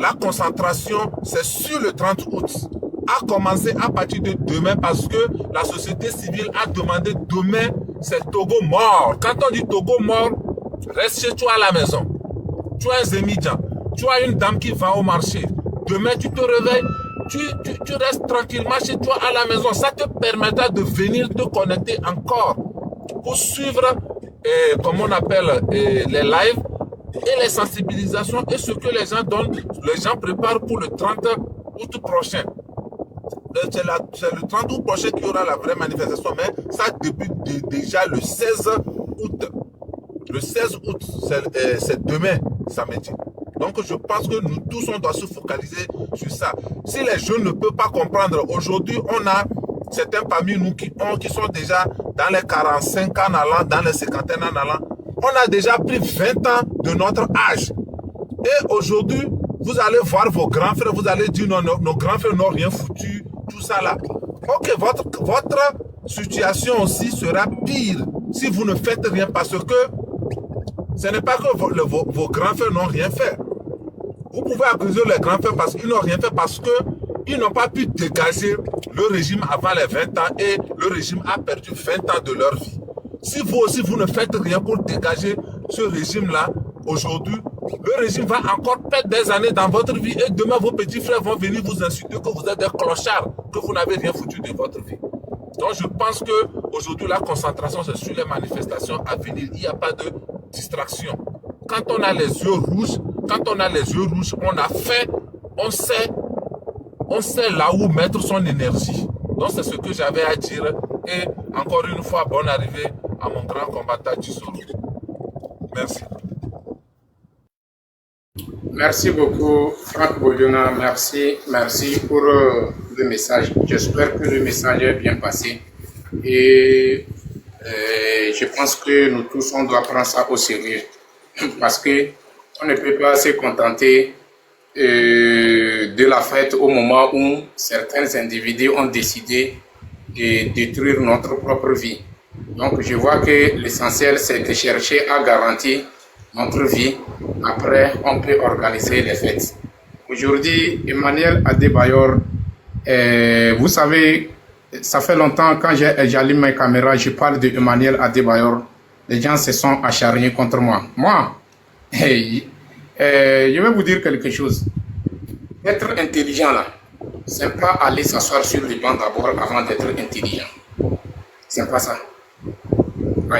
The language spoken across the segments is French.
la concentration, c'est sur le 30 août. A commencé à partir de demain parce que la société civile a demandé demain, c'est Togo mort. Quand on dit Togo mort, reste chez toi à la maison. Tu as un Zémidjan, tu as une dame qui va au marché. Demain, tu te réveilles, tu restes tranquillement chez toi à la maison. Ça te permettra de venir te connecter encore pour suivre, comme on appelle, les lives et les sensibilisations et ce que les gens donnent, les gens préparent pour le 30 août prochain. C'est le 30 août prochain qu'il y aura la vraie manifestation, mais ça débute déjà le 16 août. Le 16 août, c'est demain, samedi. Donc je pense que nous tous, on doit se focaliser sur ça. Si les jeunes ne peuvent pas comprendre, aujourd'hui, on a certains parmi nous qui sont déjà dans les 45 ans en allant, dans les 50 ans en allant. On a déjà pris 20 ans de notre âge. Et aujourd'hui, vous allez voir vos grands frères, vous allez dire non, nos grands frères n'ont rien foutu, tout ça là. Ok, votre situation aussi sera pire si vous ne faites rien parce que ce n'est pas que vos grands frères n'ont rien fait. Vous pouvez accuser les grands frères parce qu'ils n'ont rien fait parce qu'ils n'ont pas pu dégager le régime avant les 20 ans et le régime a perdu 20 ans de leur vie. Si vous aussi, vous ne faites rien pour dégager ce régime-là, aujourd'hui, le régime va encore perdre des années dans votre vie et demain, vos petits frères vont venir vous insulter que vous êtes des clochards, que vous n'avez rien foutu de votre vie. Donc, je pense qu'aujourd'hui, la concentration, c'est sur les manifestations à venir. Il n'y a pas de distraction. Quand on a les yeux rouges, on a fait, on sait là où mettre son énergie. Donc, c'est ce que j'avais à dire. Et encore une fois, bonne arrivée à mon grand combattant du solo. Merci. Merci beaucoup, Franck Bodiona. Merci pour le message. J'espère que le message est bien passé. Et je pense que nous tous, on doit prendre ça au sérieux. Parce que on ne peut pas se contenter de la fête au moment où certains individus ont décidé de détruire notre propre vie. Donc, je vois que l'essentiel, c'est de chercher à garantir notre vie. Après, on peut organiser les fêtes. Aujourd'hui, Emmanuel Adebayor, vous savez, ça fait longtemps, quand j'allume mes caméras, je parle de Emmanuel Adebayor. Les gens se sont acharnés contre moi. Moi, je vais vous dire quelque chose. Être intelligent, là, c'est pas aller s'asseoir sur le banc d'abord avant d'être intelligent. C'est pas ça. Oui,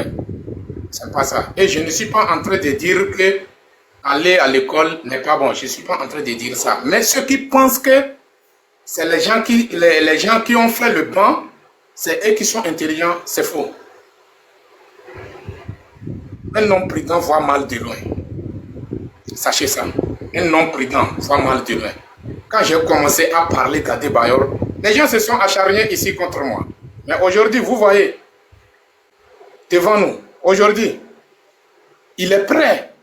c'est pas ça. Et je ne suis pas en train de dire que aller à l'école n'est pas bon. Je ne suis pas en train de dire ça. Mais ceux qui pensent que c'est les gens qui ont fait le banc, c'est eux qui sont intelligents, c'est faux. Un homme prudent voit mal de loin. Sachez ça. Un homme prudent voit mal de loin. Quand j'ai commencé à parler d'Adebayor, les gens se sont acharnés ici contre moi. Mais aujourd'hui, vous voyez, devant nous, aujourd'hui, il est prêt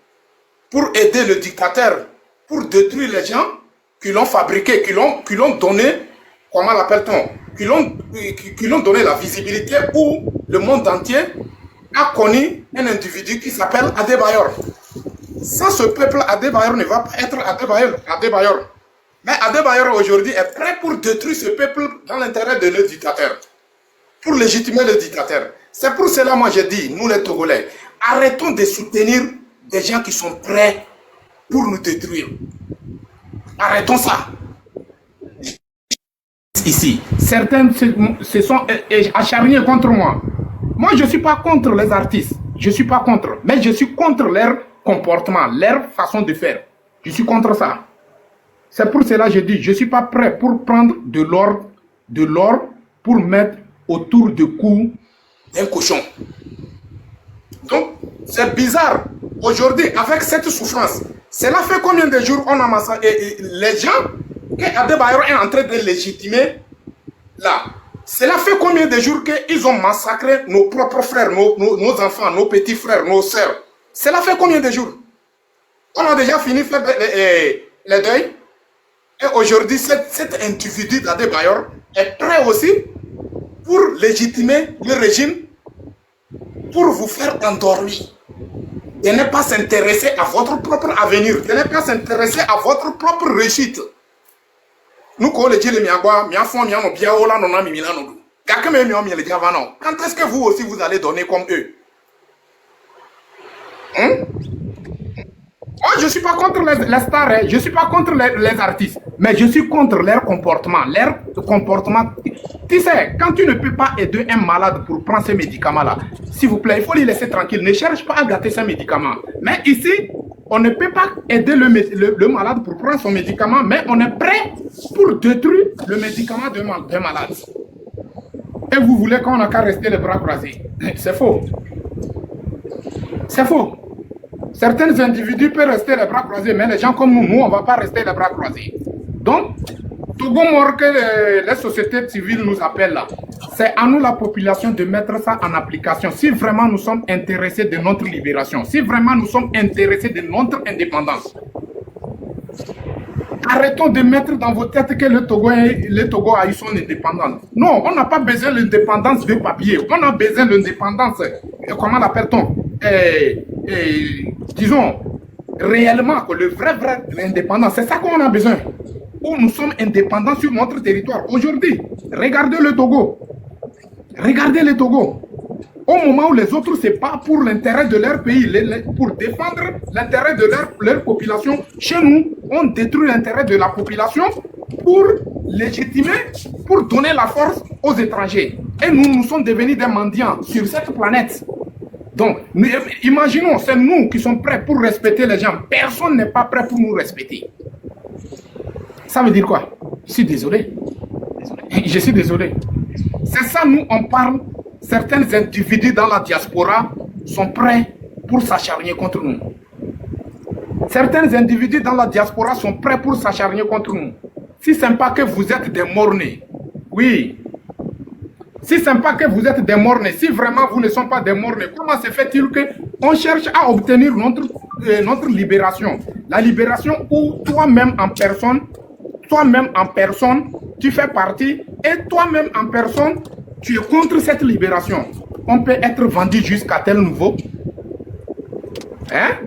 pour aider le dictateur, pour détruire les gens qui l'ont fabriqué, qui l'ont donné, comment l'appelle-t-on, qui l'ont donné la visibilité où le monde entier a connu un individu qui s'appelle Adebayor. Sans ce peuple, Adebayor ne va pas être Adebayor. Mais Adebayor aujourd'hui est prêt pour détruire ce peuple dans l'intérêt de le dictateur, pour légitimer le dictateur. C'est pour cela, moi, je dis, nous les Togolais, arrêtons de soutenir des gens qui sont prêts pour nous détruire. Arrêtons ça. Ici, certains se sont acharnés contre moi. Moi, je ne suis pas contre les artistes. Je ne suis pas contre. Mais je suis contre leur comportement, leur façon de faire. Je suis contre ça. C'est pour cela que je dis, je ne suis pas prêt pour prendre de l'or pour mettre autour du cou d'un cochon. Donc, c'est bizarre. Aujourd'hui, avec cette souffrance, cela fait combien de jours on a massacré les gens que Adebayor est en train de légitimer là. Cela fait combien de jours qu'ils ont massacré nos propres frères, nos enfants, nos petits frères, nos sœurs. Cela fait combien de jours? On a déjà fini de faire les deuils. Et aujourd'hui, cet individu d'Adebayor est prêt aussi pour légitimer le régime, pour vous faire endormir. de ne pas s'intéresser à votre propre avenir, de ne pas s'intéresser à votre propre réussite. Nous, quand les gens quand est-ce que vous aussi vous allez donner comme eux? Hein? Moi, je ne suis pas contre les stars, hein. Je ne suis pas contre les artistes, mais je suis contre leur comportement. Leur comportement. Tu sais, quand tu ne peux pas aider un malade pour prendre ces médicaments-là, s'il vous plaît, il faut les laisser tranquilles. Ne cherche pas à gâter ces médicaments. Mais ici, on ne peut pas aider le malade pour prendre son médicament, mais on est prêt pour détruire le médicament d'un malade. Et vous voulez qu'on n'a qu'à rester les bras croisés? C'est faux. C'est faux. Certains individus peuvent rester les bras croisés, mais les gens comme nous, on ne va pas rester les bras croisés. Donc, Togo Mort que les sociétés civiles nous appellent là, c'est à nous la population de mettre ça en application. Si vraiment nous sommes intéressés de notre libération, si vraiment nous sommes intéressés de notre indépendance, arrêtons de mettre dans vos têtes que le Togo a eu son indépendance. Non, on n'a pas besoin de l'indépendance de papier. On a besoin de l'indépendance, comment l'appelle-t-on? Disons, réellement, le vrai indépendance, c'est ça qu'on a besoin. Où nous sommes indépendants sur notre territoire. Aujourd'hui, regardez le Togo. Regardez le Togo. Au moment où les autres, c'est pas pour l'intérêt de leur pays, pour défendre l'intérêt de leur population, chez nous, on détruit l'intérêt de la population pour légitimer, pour donner la force aux étrangers. Et nous sommes devenus des mendiants sur cette planète. Donc, imaginons, c'est nous qui sommes prêts pour respecter les gens. Personne n'est pas prêt pour nous respecter. Ça veut dire quoi? Je suis désolé. Je suis désolé. C'est ça, nous, on parle. Certains individus dans la diaspora sont prêts pour s'acharner contre nous. Certains individus dans la diaspora sont prêts pour s'acharner contre nous. Si c'est pas que vous êtes des mornés, oui. Si c'est pas que vous êtes des mornés, si vraiment vous ne sont pas des mornés, comment se fait-il qu'on cherche à obtenir notre libération? La libération où toi-même en personne, tu fais partie et toi-même en personne, tu es contre cette libération. On peut être vendu jusqu'à tel niveau. Hein?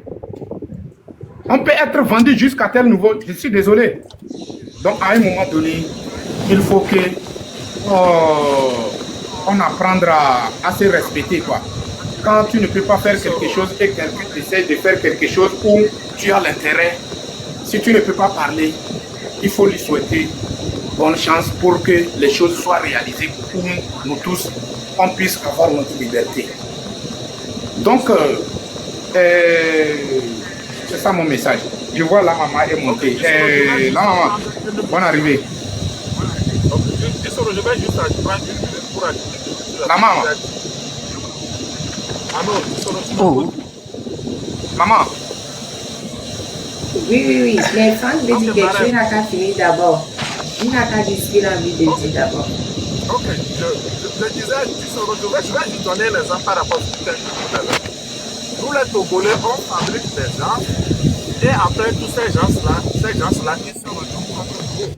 On peut être vendu jusqu'à tel niveau. Je suis désolé. Donc, à un moment donné, il faut que on apprendre à se respecter, quoi. Quand tu ne peux pas faire quelque chose et quelqu'un essaie de faire quelque chose où tu as l'intérêt, si tu ne peux pas parler, il faut lui souhaiter bonne chance pour que les choses soient réalisées pour nous tous, on puisse avoir notre liberté. Donc, c'est ça mon message. Je vois la maman est montée. La maman, bonne arrivée. Je vais juste prendre une minute pour la maman. Oh. Maman. Oui. Les femmes me disent quelque chose, il n'a qu'à finir d'abord. Il n'a qu'à dire ce qu'il a envie de dire d'abord. Ok, je disais, je vais juste donner l'exemple par rapport à ce que tu as dit tout à l'heure. Nous les Togolais, on fabrique des gens et après tous ces gens-là, ils se retrouvent contre nous.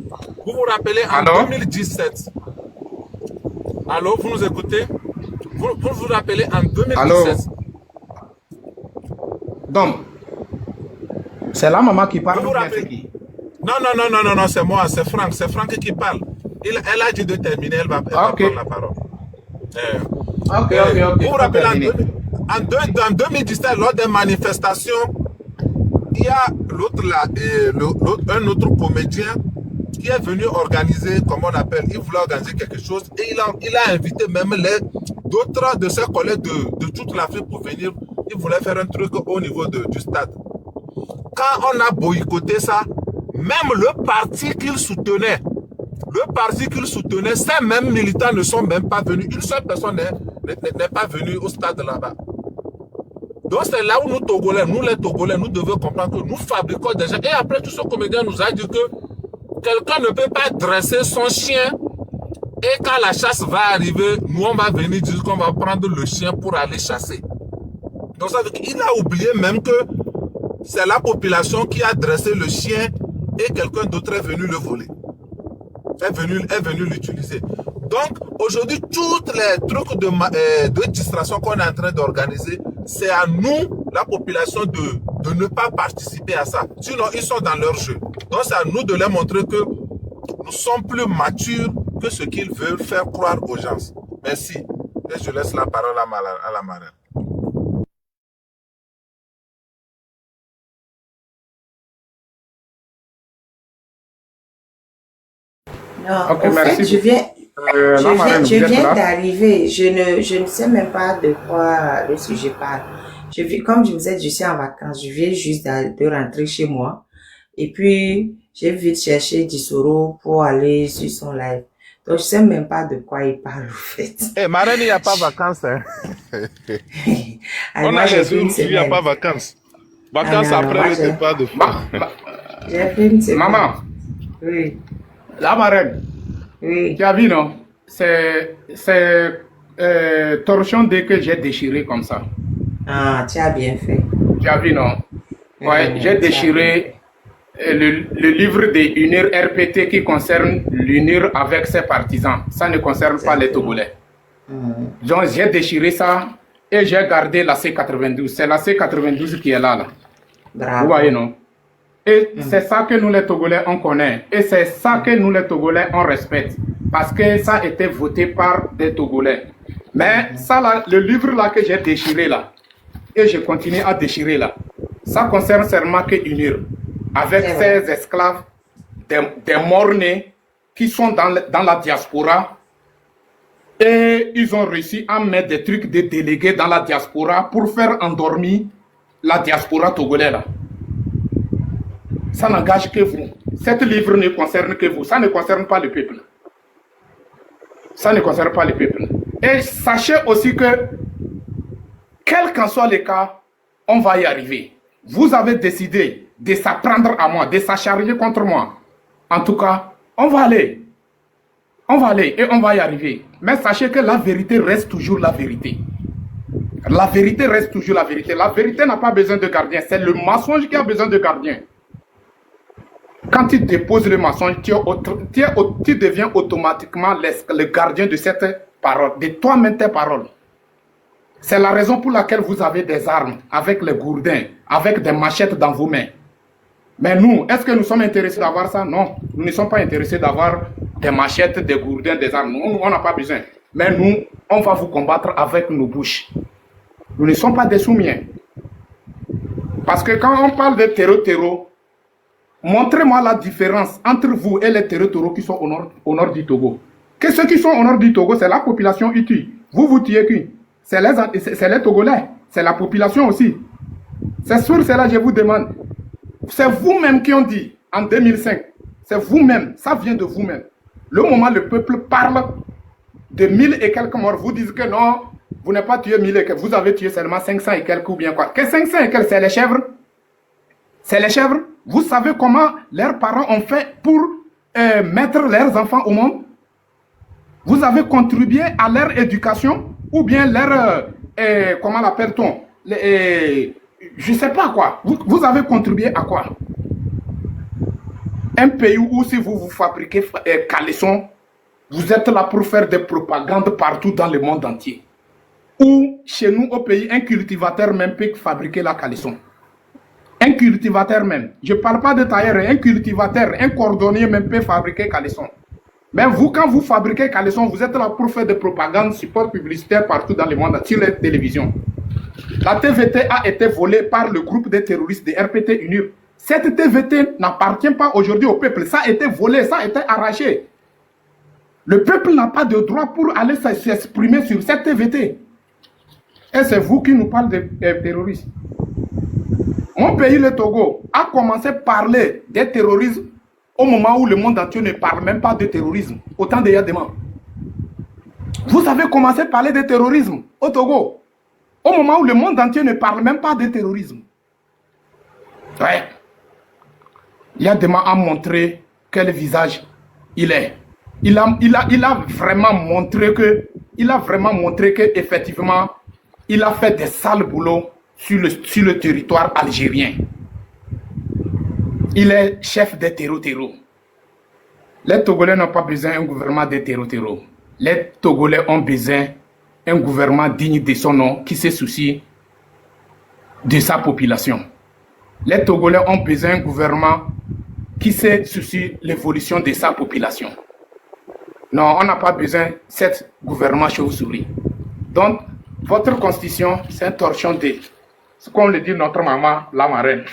Vous vous rappelez en 2017. Allô, vous nous écoutez? Vous vous rappelez en 2017. Allô? Donc, c'est la maman qui parle. Vous vous rappelez? Non, c'est moi, c'est Franck qui parle. Elle a dit de terminer, elle va prendre la parole. Ok. Vous vous rappelez, en 2017, lors des manifestations, il y a un autre comédien qui est venu organiser, comme on appelle, il voulait organiser quelque chose et il a invité même d'autres de ses collègues de toute l'Afrique pour venir. Il voulait faire un truc au niveau du stade. Quand on a boycotté ça, même le parti qu'il soutenait, ces mêmes militants ne sont même pas venus. Une seule personne n'est pas venue au stade là-bas. Donc c'est là où nous les Togolais, nous devons comprendre que nous fabriquons des gens. Et après, tout ce comédien nous a dit que quelqu'un ne peut pas dresser son chien. Et quand la chasse va arriver, nous on va venir dire qu'on va prendre le chien pour aller chasser. Donc ça veut dire qu'il a oublié même que c'est la population qui a dressé le chien et quelqu'un d'autre est venu le voler. Est venu l'utiliser. Donc, aujourd'hui, tous les trucs de distraction qu'on est en train d'organiser, c'est à nous, la population de ne pas participer à ça. Sinon, ils sont dans leur jeu. Donc, c'est à nous de leur montrer que nous sommes plus matures que ce qu'ils veulent faire croire aux gens. Merci. Et je laisse la parole à la marraine. Non, Ok, au merci. fait, je Vous êtes viens là? d'arriver. Je ne sais même pas de quoi le sujet parle. Comme je vous ai dit, je suis en vacances. Je viens juste de rentrer chez moi. Et puis, j'ai vite cherché Dissoro pour aller sur son live. Donc, je sais même pas de quoi il parle, au fait. Eh, marraine, il n'y a pas vacances. Hein. Alors, On moi, a j'ai les pris une jours où il n'y a semaine. pas vacances. Ah Vacances non, non, moi, après le départ de j'ai pris une semaine. Maman, Oui, la marraine, oui. tu as vu, non? C'est torchon dès que j'ai déchiré comme ça. Ah, tu as bien fait. Tu as vu, non? Ouais, j'ai déchiré le livre de l'UNIR RPT qui concerne l'UNIR avec ses partisans. Ça ne concerne pas les Togolais. Donc, j'ai déchiré ça et j'ai gardé la C92. C'est la C92 qui est là. Bravo. Vous voyez, non? Et c'est ça que nous les Togolais, on connaît. Et c'est ça que nous les Togolais, on respecte. Parce que ça a été voté par des Togolais. Mais ça, là, le livre là que j'ai déchiré là, et je continue à déchirer là, ça concerne seulement que UNIR. Avec ces esclaves, des morts-nés qui sont dans la diaspora. Et ils ont réussi à mettre des trucs de délégués dans la diaspora pour faire endormir la diaspora togolaise là. Ça n'engage que vous. Cet livre ne concerne que vous. Ça ne concerne pas le peuple. Ça ne concerne pas le peuple. Et sachez aussi que, quel qu'en soit le cas, on va y arriver. Vous avez décidé de s'apprendre à moi, de s'acharner contre moi. En tout cas, on va aller. On va aller et on va y arriver. Mais sachez que la vérité reste toujours la vérité. La vérité reste toujours la vérité. La vérité n'a pas besoin de gardien. C'est le mensonge qui a besoin de gardien. Quand tu déposes le mensonge, tu deviens automatiquement le gardien de cette parole, de toi-même tes paroles. C'est la raison pour laquelle vous avez des armes avec les gourdins, avec des machettes dans vos mains. Mais nous, est-ce que nous sommes intéressés d'avoir ça? Non, nous ne sommes pas intéressés d'avoir des machettes, des gourdins, des armes. Nous, on n'a pas besoin. Mais nous, on va vous combattre avec nos bouches. Nous ne sommes pas des soumiens. Parce que quand on parle de terreau, montrez-moi la différence entre vous et les terreaux qui sont au nord du Togo. Que ceux qui sont au nord du Togo, c'est la population Hutu. Vous tuez qui? C'est les Togolais. C'est la population aussi. C'est sûr, c'est là que je vous demande. C'est vous-même qui ont dit, en 2005, c'est vous-même, ça vient de vous-même. Le moment où le peuple parle de 1000 et quelques morts, vous dites que non, vous n'avez pas tué 1000 et quelques, vous avez tué seulement 500 et quelques ou bien quoi. Que 500 et quelques, c'est les chèvres? C'est les chèvres? Vous savez comment leurs parents ont fait pour mettre leurs enfants au monde? Vous avez contribué à leur éducation ou bien leur, comment l'appelle-t-on? Je ne sais pas quoi. Vous avez contribué à quoi? Un pays où si vous fabriquez caleçon, vous êtes là pour faire des propagandes partout dans le monde entier. Ou chez nous au pays, un cultivateur même peut fabriquer la caleçon. Un cultivateur même. Je ne parle pas de tailleur, un cultivateur, un cordonnier même peut fabriquer caleçon. Mais vous, quand vous fabriquez caleçon, vous êtes là pour faire des propagandes, support publicitaire partout dans le monde, sur les télévisions. La TVT a été volée par le groupe de terroristes de RPT UNIR. Cette TVT n'appartient pas aujourd'hui au peuple. Ça a été volé, ça a été arraché. Le peuple n'a pas de droit pour aller s'exprimer sur cette TVT. Et c'est vous qui nous parlez de terroristes. Mon pays, le Togo, a commencé à parler de terrorisme au moment où le monde entier ne parle même pas de terrorisme. Autant de Yadema. Vous avez commencé à parler de terrorisme au Togo. Au moment où le monde entier ne parle même pas de terrorisme. Ouais. Yadema a montré quel visage il est. Il a vraiment montré que, effectivement, il a fait des sales boulots sur le territoire algérien. Il est chef des terreaux. Les Togolais n'ont pas besoin d'un gouvernement de terreaux. Les Togolais ont besoin d'un gouvernement digne de son nom qui se soucie de sa population. Les Togolais ont besoin d'un gouvernement qui sait sur l'évolution de sa population. Non, on n'a pas besoin de ce gouvernement chauve-souris. Donc, votre constitution, c'est un torchon de... C'est comme le dit notre maman, la marraine.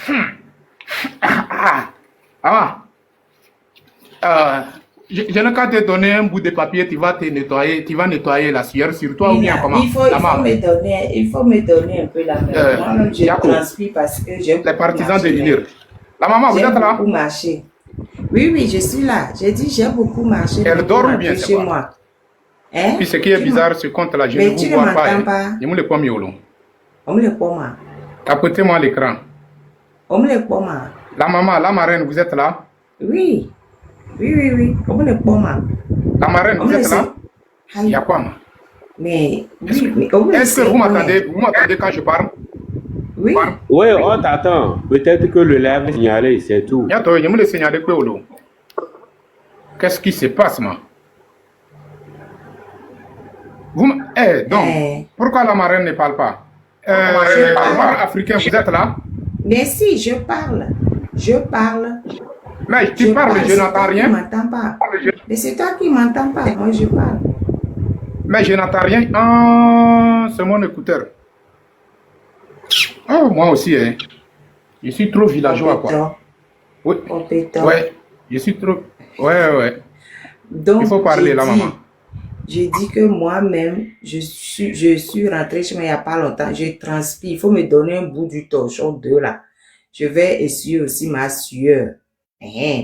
Je n'ai qu'à te donner un bout de papier, tu vas nettoyer la sueur sur toi ou bien comment? Il faut me donner un peu la main. Moi-même, je transpire parce que j'ai les partisans de l'unir. La maman, vous êtes là? J'ai beaucoup marché. Oui, je suis là. J'ai dit, j'ai beaucoup marché. Elle dort ou bien chez moi. Hein? Puis ce qui est bizarre, ce compte-là, je ne vous vois pas. Je me le pomme yolo. On me le pomme. Tapotez-moi l'écran. On me le pomme. La maman, la marraine, vous êtes là? Oui. On me le pomme. La marraine, vous êtes là? Il y a quoi, ma? Mais est-ce que vous m'entendez? Vous m'entendez quand je parle? Oui. Oui, on t'attend. Peut-être que le live est signalé, c'est tout. Je me le signaler quoi, Olo? Qu'est-ce qui se passe, ma? Donc, pourquoi la marraine ne parle pas? Africain, vous êtes là? Mais si, je parle. Mais tu parles, je n'entends rien. Tu m'entends pas. Mais c'est toi qui m'entends pas. Moi, je parle. Mais je n'entends rien. Ah, c'est mon écouteur. Oh, moi aussi, hein. Je suis trop villageois, quoi. Oui. Ouais, je suis trop... Ouais. Donc, il faut parler, la maman. J'ai dit que moi-même, je suis rentrée chez moi il n'y a pas longtemps. Je transpire. Il faut me donner un bout du torchon de là. Je vais essuyer aussi ma sueur.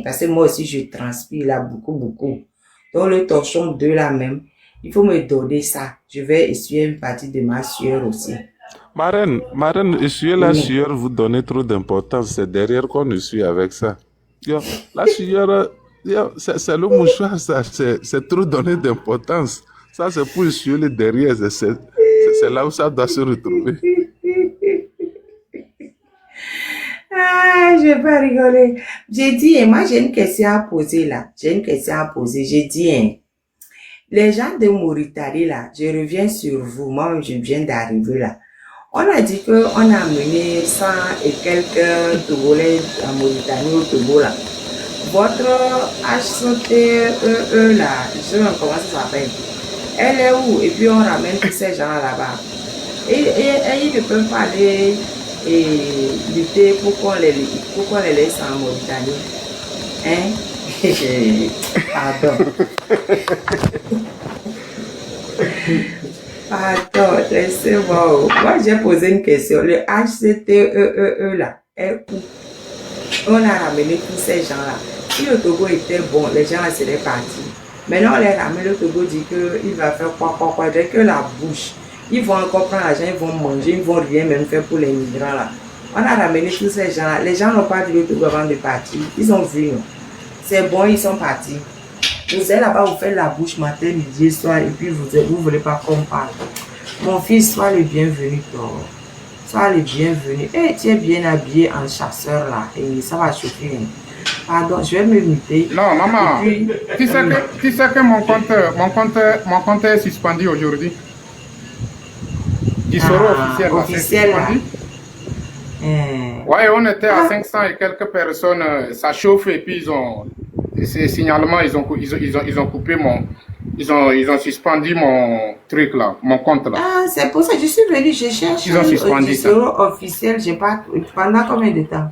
Parce que moi aussi, je transpire là beaucoup. Donc, le torchon de là même, il faut me donner ça. Je vais essuyer une partie de ma sueur aussi. Marraine, essuyer la sueur, vous donnez trop d'importance. C'est derrière qu'on essuie avec ça. La sueur, c'est le mouchoir, ça. C'est trop donné d'importance. Ça, c'est pour essuyer le derrière. C'est là où ça doit se retrouver. Ah, je vais pas rigoler. J'ai dit, moi, j'ai une question à poser là. J'ai dit, les gens de Mauritanie là, je reviens sur vous. Moi, je viens d'arriver là. On a dit qu'on a amené 100 et quelques Togolais en Mauritanie au Togo là. Votre HCTE là, je sais pas comment ça s'appelle. Elle est où? Et puis on ramène tous ces gens là-bas. Et ils ne peuvent pas aller lutter pour qu'on les laisse en Mauritanie. Pardon. Pardon, laissez-moi. Moi, j'ai posé une question. Le HCTE là est où? On a ramené tous ces gens-là. Si le Togo était bon, les gens là seraient partis. Maintenant, on les ramène, le Togo dit qu'il va faire quoi, dès que la bouche. Ils vont encore prendre l'argent, ils vont manger, ils vont rien même faire pour les migrants là. On a ramené tous ces gens-là. Les gens n'ont pas vu le Togo avant de partir. Ils ont vu, non. C'est bon, ils sont partis. Vous êtes là-bas, vous faites la bouche matin, midi, soir, et puis vous ne voulez pas qu'on parle. Mon fils, sois le bienvenu, toi. Sois le bienvenu. Tu es bien habillé en chasseur là, et ça va chauffer. Pardon, je vais me muter. Non, maman, puis, tu sais que mon compte est suspendu aujourd'hui. Du soro officiel là. Ouais, on était à 500 et quelques personnes, ça chauffe et puis ces signalements, ils ont coupé ils ont suspendu mon truc là, mon compte là. Ah, c'est pour ça que je suis venu, je cherche ils ont suspendu ça. Officiel, j'ai pas, pendant combien de temps?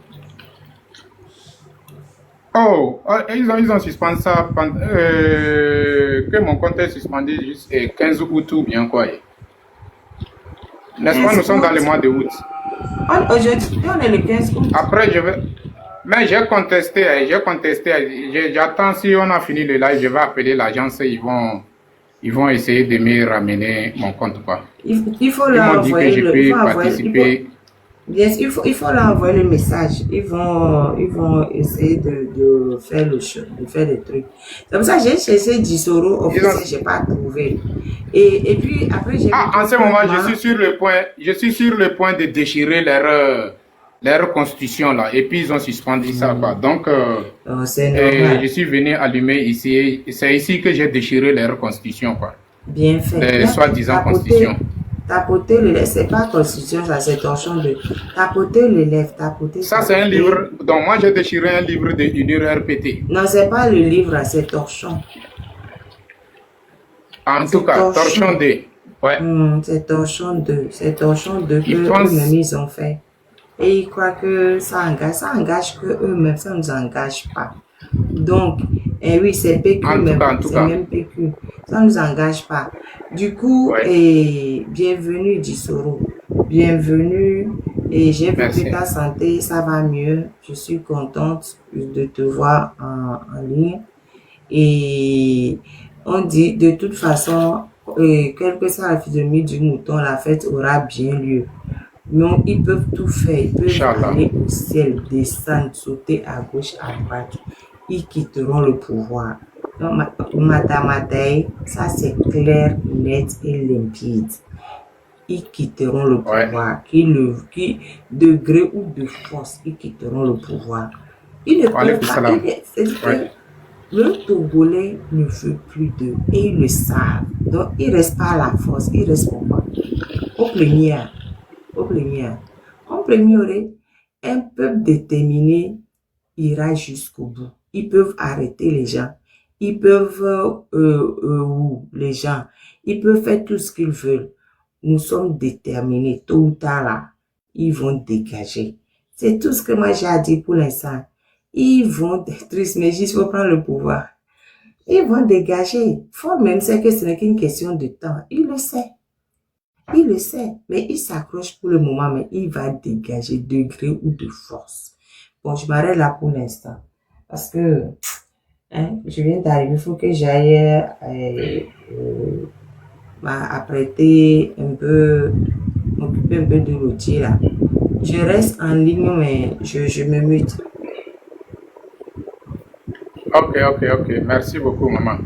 Ils ont suspendu ça pendant, que mon compte est suspendu jusqu'à 15 août ou bien quoi. N'est-ce pas, nous sommes dans le mois de août. Aujourd'hui, on est le 15 août. Après, mais j'ai contesté, j'attends si on a fini le live, je vais appeler l'agence, ils vont essayer de me ramener mon compte, quoi. Il faut leur envoyer je peux participer. Il faut leur envoyer le message. Ils vont essayer de faire des trucs. C'est pour ça que j'ai cherché Dissoro officiel, j'ai pas trouvé. Et puis après j'ai. En ce moment, je suis sur le point de déchirer leur constitution là. Et puis ils ont suspendu ça, quoi. Donc je suis venu allumer ici. C'est ici que j'ai déchiré leur constitution, quoi. Bien fait. Soi-disant constitution. Tapoter le lèvre, c'est pas constitution, ça, c'est torchon 2. Tapoter le lèvre, tapoter. Ça, c'est un livre. Donc, moi, j'ai déchiré un livre de Unir RPT. Non, c'est pas le livre, c'est torchon. En tout cas, torchon 2. Ouais. C'est torchon 2. C'est torchon 2 que pense- eux-mêmes ils ont fait. Et ils croient que ça engage que eux-mêmes, ça ne nous engage pas. Donc, oui, c'est PQ En tout même, cas, en tout c'est cas. même PQ. Ça ne nous engage pas. Du coup, Ouais. et bienvenue Dissoro. Bienvenue. Et j'ai vu Merci. que ta santé, ça va mieux. Je suis contente de te voir en ligne. Et on dit, de toute façon, quelle que soit la physionomie du mouton, la fête aura bien lieu. Non, ils peuvent tout faire. Ils peuvent Inch'Allah. aller au ciel, descendre, sauter à gauche, à droite. Ils quitteront le pouvoir. Donc, Matamataï, ça c'est clair, net et limpide. Ils quitteront le Ouais. pouvoir. Qui, de gré ou de force, ils quitteront le pouvoir. Ils ne peuvent Alaykoum pas. salam. C'est-à-dire que Ouais. le Togolais ne veut plus d'eux et ils le savent. Donc, ils ne restent pas à la force. Ils restent pourquoi? Au premier. Au premier. En premier, un peuple déterminé ira jusqu'au bout. Ils peuvent arrêter les gens. Ils peuvent, les gens. Ils peuvent faire tout ce qu'ils veulent. Nous sommes déterminés. Tôt ou tard, là, ils vont dégager. C'est tout ce que moi j'ai à dire pour l'instant. Ils vont détruire, mais il faut prendre le pouvoir. Ils vont dégager. Faut même sait que ce n'est qu'une question de temps. Il le sait. Il le sait. Mais il s'accroche pour le moment, mais il va dégager de gré ou de force. Bon, je m'arrête là pour l'instant. Parce que, je viens d'arriver. Il faut que j'aille apprêter un peu, m'occuper un peu de l'outil là. Je reste en ligne, mais je me mute. Ok. Merci beaucoup, maman.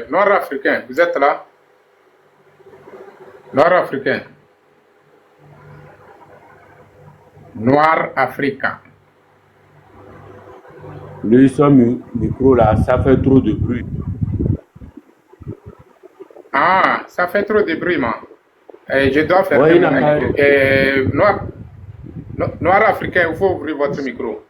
Nord-Africain, vous êtes là? Nord-Africain. Noir-Africain. Lui, son micro là, ça fait trop de bruit. Ah, ça fait trop de bruit, man. Je dois faire Ouais, il mon n'a micro. Noir-Africain, il faut ouvrir votre micro.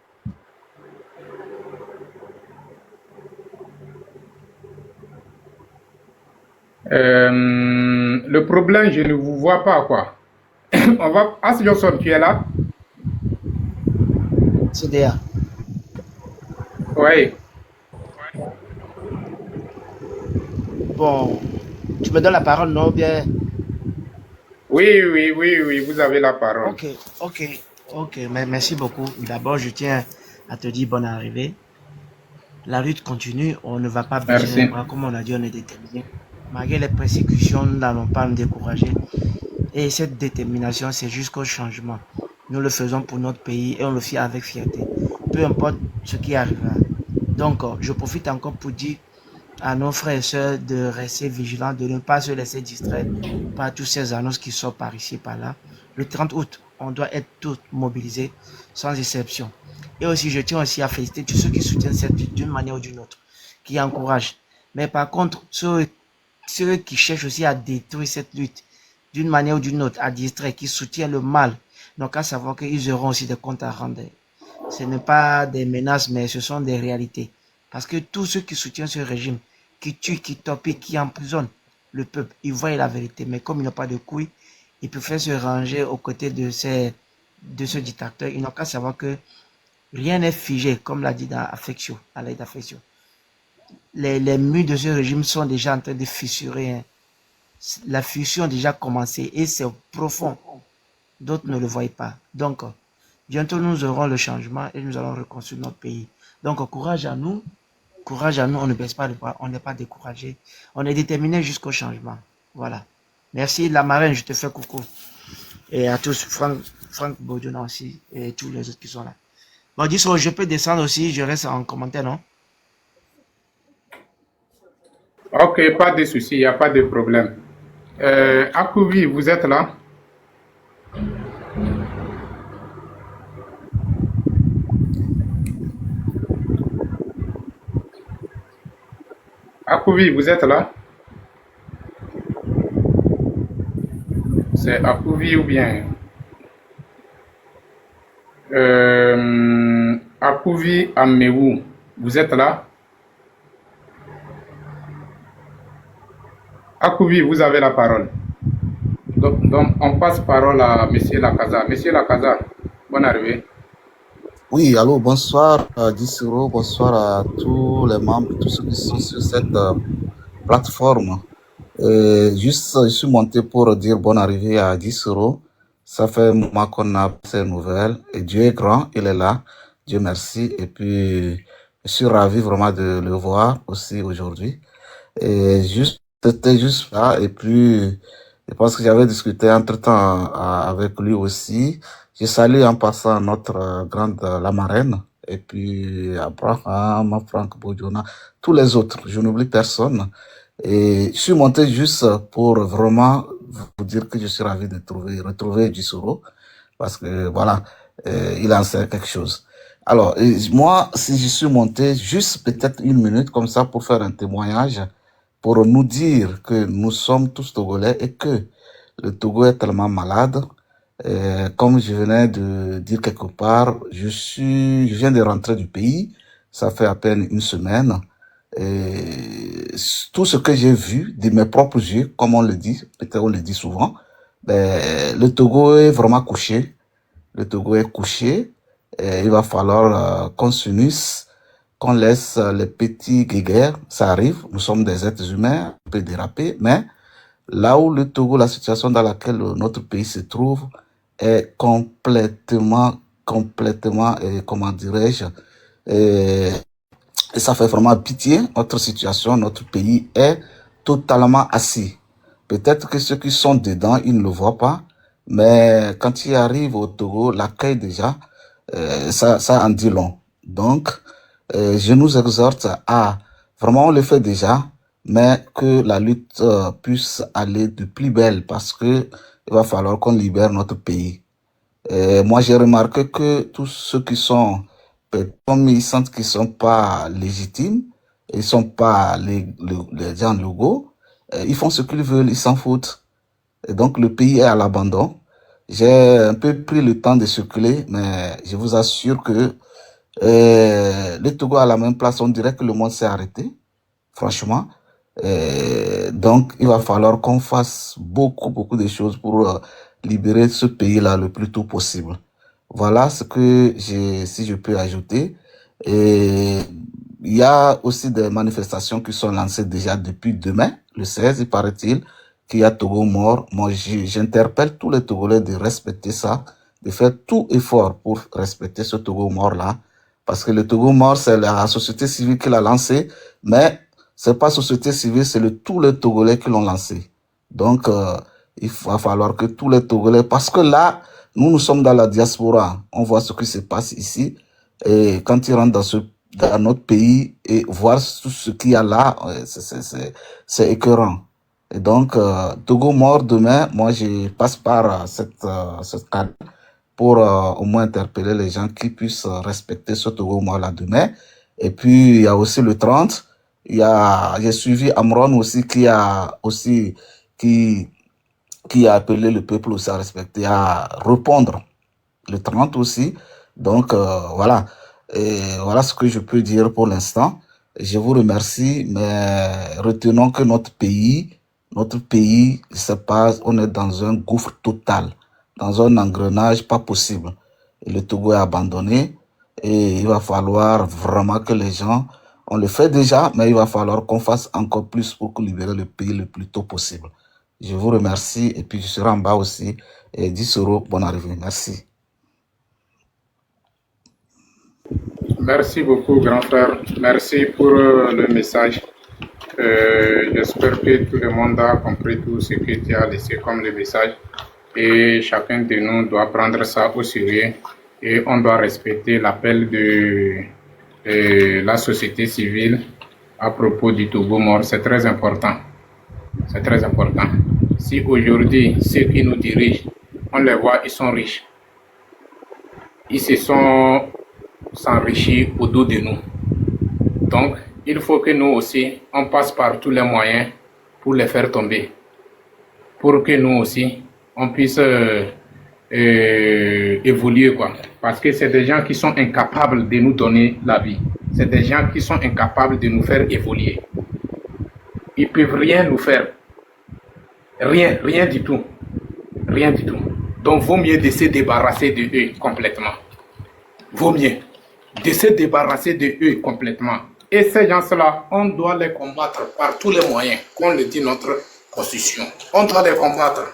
Le problème, je ne vous vois pas, quoi. On va... As Johnson, tu es là? CDA. Oui. Bon, tu me donnes la parole, non? Bien. Oui, vous avez la parole. Ok, mais merci beaucoup. D'abord, je tiens à te dire bonne arrivée. La lutte continue, on ne va pas baisser Merci. les bras, comme on a dit, on est déterminé. Malgré les persécutions, nous n'allons pas nous décourager. Et cette détermination, c'est jusqu'au changement. Nous le faisons pour notre pays et on le fait avec fierté. Peu importe ce qui arrivera. Donc, je profite encore pour dire à nos frères et sœurs de rester vigilants, de ne pas se laisser distraire par toutes ces annonces qui sortent par ici, par là. Le 30 août, on doit être tous mobilisés, sans exception. Et aussi, je tiens aussi à féliciter tous ceux qui soutiennent cette lutte d'une manière ou d'une autre, qui encouragent. Mais par contre, ceux qui cherchent aussi à détruire cette lutte d'une manière ou d'une autre, à distraire, qui soutiennent le mal, donc à savoir qu'ils auront aussi des comptes à rendre. Ce n'est pas des menaces, mais ce sont des réalités. Parce que tous ceux qui soutiennent ce régime, qui tuent, qui torpillent, qui emprisonnent le peuple, ils voient la vérité. Mais comme ils n'ont pas de couilles, ils préfèrent se ranger aux côtés de ce dictateur. Ils n'ont qu'à savoir que rien n'est figé, comme l'a dit dans Affection, à l'aide d'Affection. Les murs de ce régime sont déjà en train de fissurer. Hein. La fusion a déjà commencé et c'est profond. D'autres ne le voient pas. Donc, bientôt nous aurons le changement et nous allons reconstruire notre pays. Donc, courage à nous, on ne baisse pas le bras, on n'est pas découragé. On est déterminé jusqu'au changement. Voilà. Merci, la marraine, je te fais coucou. Et à tous, Franck Baudouin aussi, et tous les autres qui sont là. Bon, dis je peux descendre aussi, je reste en commentaire, non? Ok, pas de souci, il n'y a pas de problème. Akouvi, vous êtes là? Akouvi, vous êtes là? C'est Akouvi ou bien Akouvi Ameou, vous êtes là? Akouvi, vous avez la parole. Donc, on passe parole à Monsieur Lakaza. Monsieur Lakaza, bonne arrivée. Oui, allô, bonsoir, Dissiro, bonsoir à tous les membres, tous ceux qui sont sur cette plateforme. Juste, je suis monté pour dire bonne arrivée à Dissiro. Ça fait un moment qu'on a ces nouvelles. Et Dieu est grand, il est là. Dieu merci. Et puis, je suis ravi vraiment de le voir aussi aujourd'hui. Et juste, c'était juste là. Et puis, je pense que j'avais discuté entre-temps avec lui aussi. Je salue en passant notre grande la marraine. Et puis, Abraham, Franck Bodjona, tous les autres. Je n'oublie personne. Et je suis monté juste pour vraiment vous dire que je suis ravi de retrouver Dissoro. Parce que, voilà, il en sait quelque chose. Alors, moi, si je suis monté juste peut-être une minute comme ça pour faire un témoignage, pour nous dire que nous sommes tous Togolais et que le Togo est tellement malade. Comme je venais de dire quelque part, je viens de rentrer du pays. Ça fait à peine une semaine. Et tout ce que j'ai vu de mes propres yeux, comme on le dit, peut-être on le dit souvent, le Togo est vraiment couché. Le Togo est couché. Et il va falloir qu'on s'unisse, qu'on laisse les petits guéguerres. Ça arrive. Nous sommes des êtres humains, on peut déraper, mais là où le Togo, la situation dans laquelle notre pays se trouve est complètement, comment dirais-je, et ça fait vraiment pitié. Notre situation, notre pays est totalement assis. Peut-être que ceux qui sont dedans, ils ne le voient pas, mais quand ils arrivent au Togo, l'accueil déjà, ça en dit long. Donc, je nous exhorte à, vraiment on le fait déjà, mais que la lutte puisse aller de plus belle parce que il va falloir qu'on libère notre pays. Moi, j'ai remarqué que tous ceux qui sont, comme ils sentent qu'ils sont pas légitimes, ils sont pas les gens légaux, ils font ce qu'ils veulent, ils s'en foutent. Et donc, le pays est à l'abandon. J'ai un peu pris le temps de circuler, mais je vous assure que le Togo à la même place, on dirait que le monde s'est arrêté, franchement. Donc, il va falloir qu'on fasse beaucoup de choses pour libérer ce pays-là le plus tôt possible. Voilà ce que si je peux ajouter. Et il y a aussi des manifestations qui sont lancées déjà depuis demain, le 16, il paraît-il, qu'il y a Togo mort. Moi, j'interpelle tous les Togolais de respecter ça, de faire tout effort pour respecter ce Togo mort-là. Parce que le Togo mort, c'est la société civile qui l'a lancé, mais c'est pas société civile, c'est tous les Togolais qui l'ont lancé. Donc, il va falloir que tous les Togolais, parce que là, nous sommes dans la diaspora, on voit ce qui se passe ici, et quand ils rentrent dans notre pays et voir tout ce qu'il y a là, c'est écœurant. Et donc, Togo mort demain, moi je passe par cette cadre pour au moins interpeller les gens qui puissent respecter ce Togo mort là demain. Et puis, il y a aussi le 30. J'ai suivi Amron aussi qui a appelé le peuple aussi à respecter, à répondre le 30 aussi. Donc, voilà. Et voilà ce que je peux dire pour l'instant. Je vous remercie, mais retenons que notre pays, je sais pas, on est dans un gouffre total, dans un engrenage pas possible. Et le Togo est abandonné et il va falloir vraiment que les gens, on le fait déjà, mais il va falloir qu'on fasse encore plus pour libérer le pays le plus tôt possible. Je vous remercie et puis je serai en bas aussi. Et Dissoro, bonne arrivée. Merci. Merci beaucoup, grand frère. Merci pour le message. J'espère que tout le monde a compris tout ce que tu as laissé comme le message. Et chacun de nous doit prendre ça au sérieux. Et on doit respecter l'appel de la société civile à propos du Togo mort. C'est très important. C'est très important. Si aujourd'hui, ceux qui nous dirigent, on les voit, ils sont riches. Ils se sont s'enrichis au dos de nous. Donc, il faut que nous aussi, on passe par tous les moyens pour les faire tomber. Pour que nous aussi, on puisse évoluer, quoi. Parce que c'est des gens qui sont incapables de nous donner la vie. C'est des gens qui sont incapables de nous faire évoluer. Ils peuvent rien nous faire. Rien, rien du tout. Rien du tout. Donc, vaut mieux de se débarrasser de eux complètement. Vaut mieux de se débarrasser de eux complètement. Et ces gens-là, on doit les combattre par tous les moyens, comme le dit notre constitution. On doit les combattre.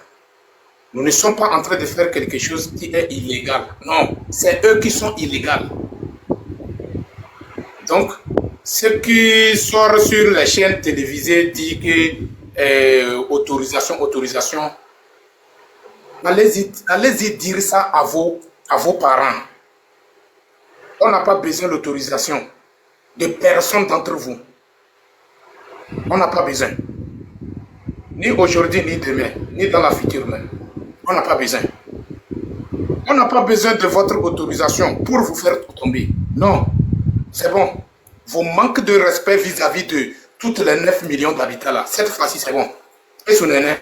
Nous ne sommes pas en train de faire quelque chose qui est illégal. Non, c'est eux qui sont illégaux. Donc, ce qui sort sur les chaînes télévisées dit que autorisation. Allez-y dire ça à vos parents. On n'a pas besoin d'autorisation de personne d'entre vous. On n'a pas besoin. Ni aujourd'hui, ni demain, ni dans la future même. On n'a pas besoin. On n'a pas besoin de votre autorisation pour vous faire tomber. Non, c'est bon. Vos manques de respect vis-à-vis de toutes les 9 millions d'habitants là, cette fois-ci c'est bon. Et son aîné.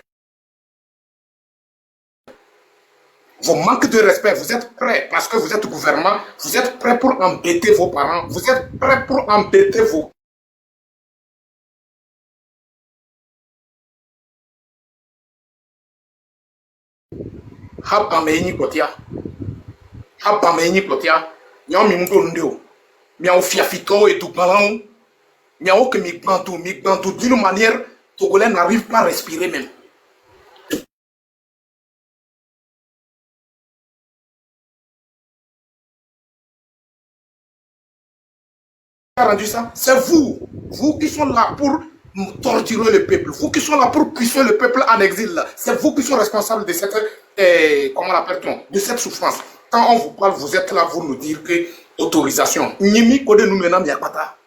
Vos manques de respect, vous êtes prêts parce que vous êtes gouvernement, vous êtes prêts pour embêter vos parents, vous êtes prêts pour embêter vos... Habameni kotia. Habameni kotia. Nyao mi mgondo. Miao fiafito et tout ballon. Miao que mi bantou d'une manière, Togolais n'arrive pas à respirer même. Rendu ça, c'est vous qui sont là pour torturer le peuple, vous qui sont là pour pousser le peuple en exil, c'est vous qui sont responsables de cette, comment l'appelle-t-on, de cette souffrance. Quand on vous parle, vous êtes là pour nous dire que autorisation. Nimi kode nous menam yakata.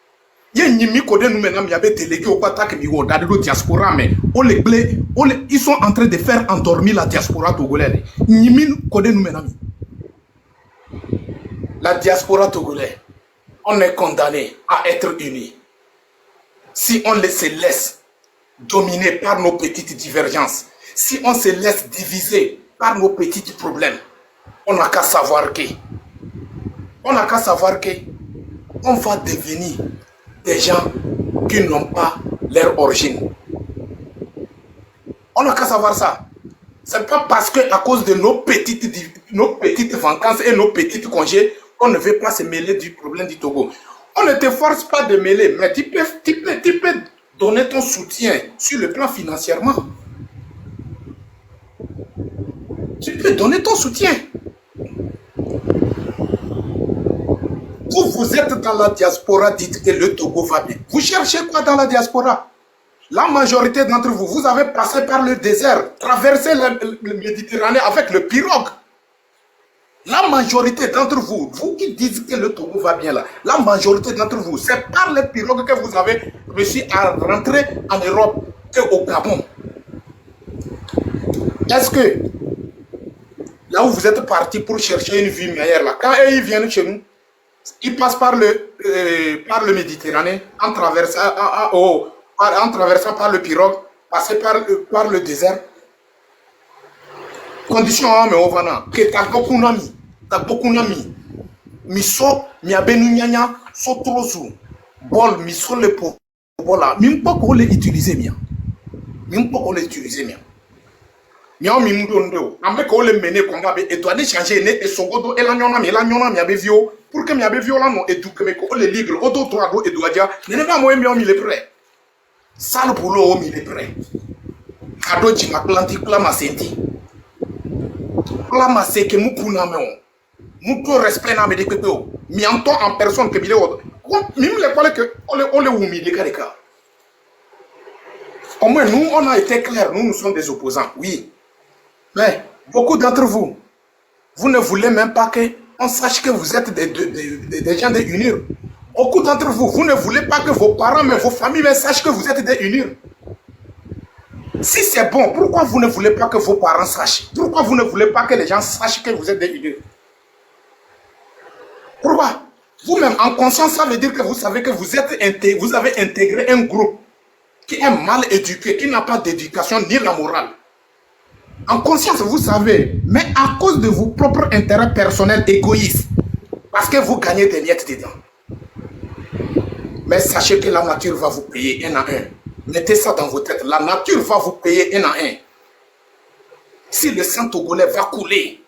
Yé nimi kode nous menam yabe délégué au pata que migo dadelo diaspora mais ils sont en train de faire endormir la diaspora togolaise. Nimi kode nous menam. La diaspora togolaise. On est condamné à être unis. Si on se laisse dominer par nos petites divergences, si on se laisse diviser par nos petits problèmes, on n'a qu'à savoir que, on va devenir des gens qui n'ont pas leur origine. On n'a qu'à savoir ça. C'est pas parce que à cause de nos petites vacances et nos petits congés, on ne veut pas se mêler du problème du Togo. On ne te force pas de mêler, mais tu peux donner ton soutien sur le plan financièrement. Tu peux donner ton soutien. Vous êtes dans la diaspora, dites que le Togo va bien. Vous cherchez quoi dans la diaspora? La majorité d'entre vous, vous avez passé par le désert, traversé le Méditerranée avec le pirogue. La majorité d'entre vous, vous qui dites que le Togo va bien là, la majorité d'entre vous, c'est par les pirogues que vous avez réussi à rentrer en Europe et au Gabon. Est-ce que là où vous êtes parti pour chercher une vie meilleure là, quand ils viennent chez nous, ils passent par le Méditerranée, en traversant par le pirogue, passer par le désert. Condition mais on va que t'as beaucoup nami miso mi abenu nyanya so trosu bol miso le po bola mi mpo ko le utiliser mia mi ndo ambe ko le mener combat be et doit changer ne et sogodo et la nyona mi abe vio pour que mi abe vio là non et tout que me ko le libre auto droit do et doit dia ne pas moi mi le prêt sale boulot mi le prêt kado ji Atlantique la ma senti la ma se que nous pouvons nous respect na me de kweo mi anto en personne que bile o même les quoi que on le wumi de carika. Au moins nous on a été clair, nous sommes des opposants, oui. Mais beaucoup d'entre vous, vous ne voulez même pas que on sache que vous êtes des gens des unir. Beaucoup d'entre vous, vous ne voulez pas que vos parents, mais vos familles même sachent que vous êtes des unir. Si c'est bon, pourquoi vous ne voulez pas que vos parents sachent? Pourquoi vous ne voulez pas que les gens sachent que vous êtes des unir? Pourquoi? Vous-même, en conscience, ça veut dire que vous savez que vous avez intégré un groupe qui est mal éduqué, qui n'a pas d'éducation ni la morale. En conscience, vous savez, mais à cause de vos propres intérêts personnels égoïstes, parce que vous gagnez des miettes dedans. Mais sachez que la nature va vous payer un à un. Mettez ça dans vos têtes. La nature va vous payer un à un. Si le sang togolais va couler,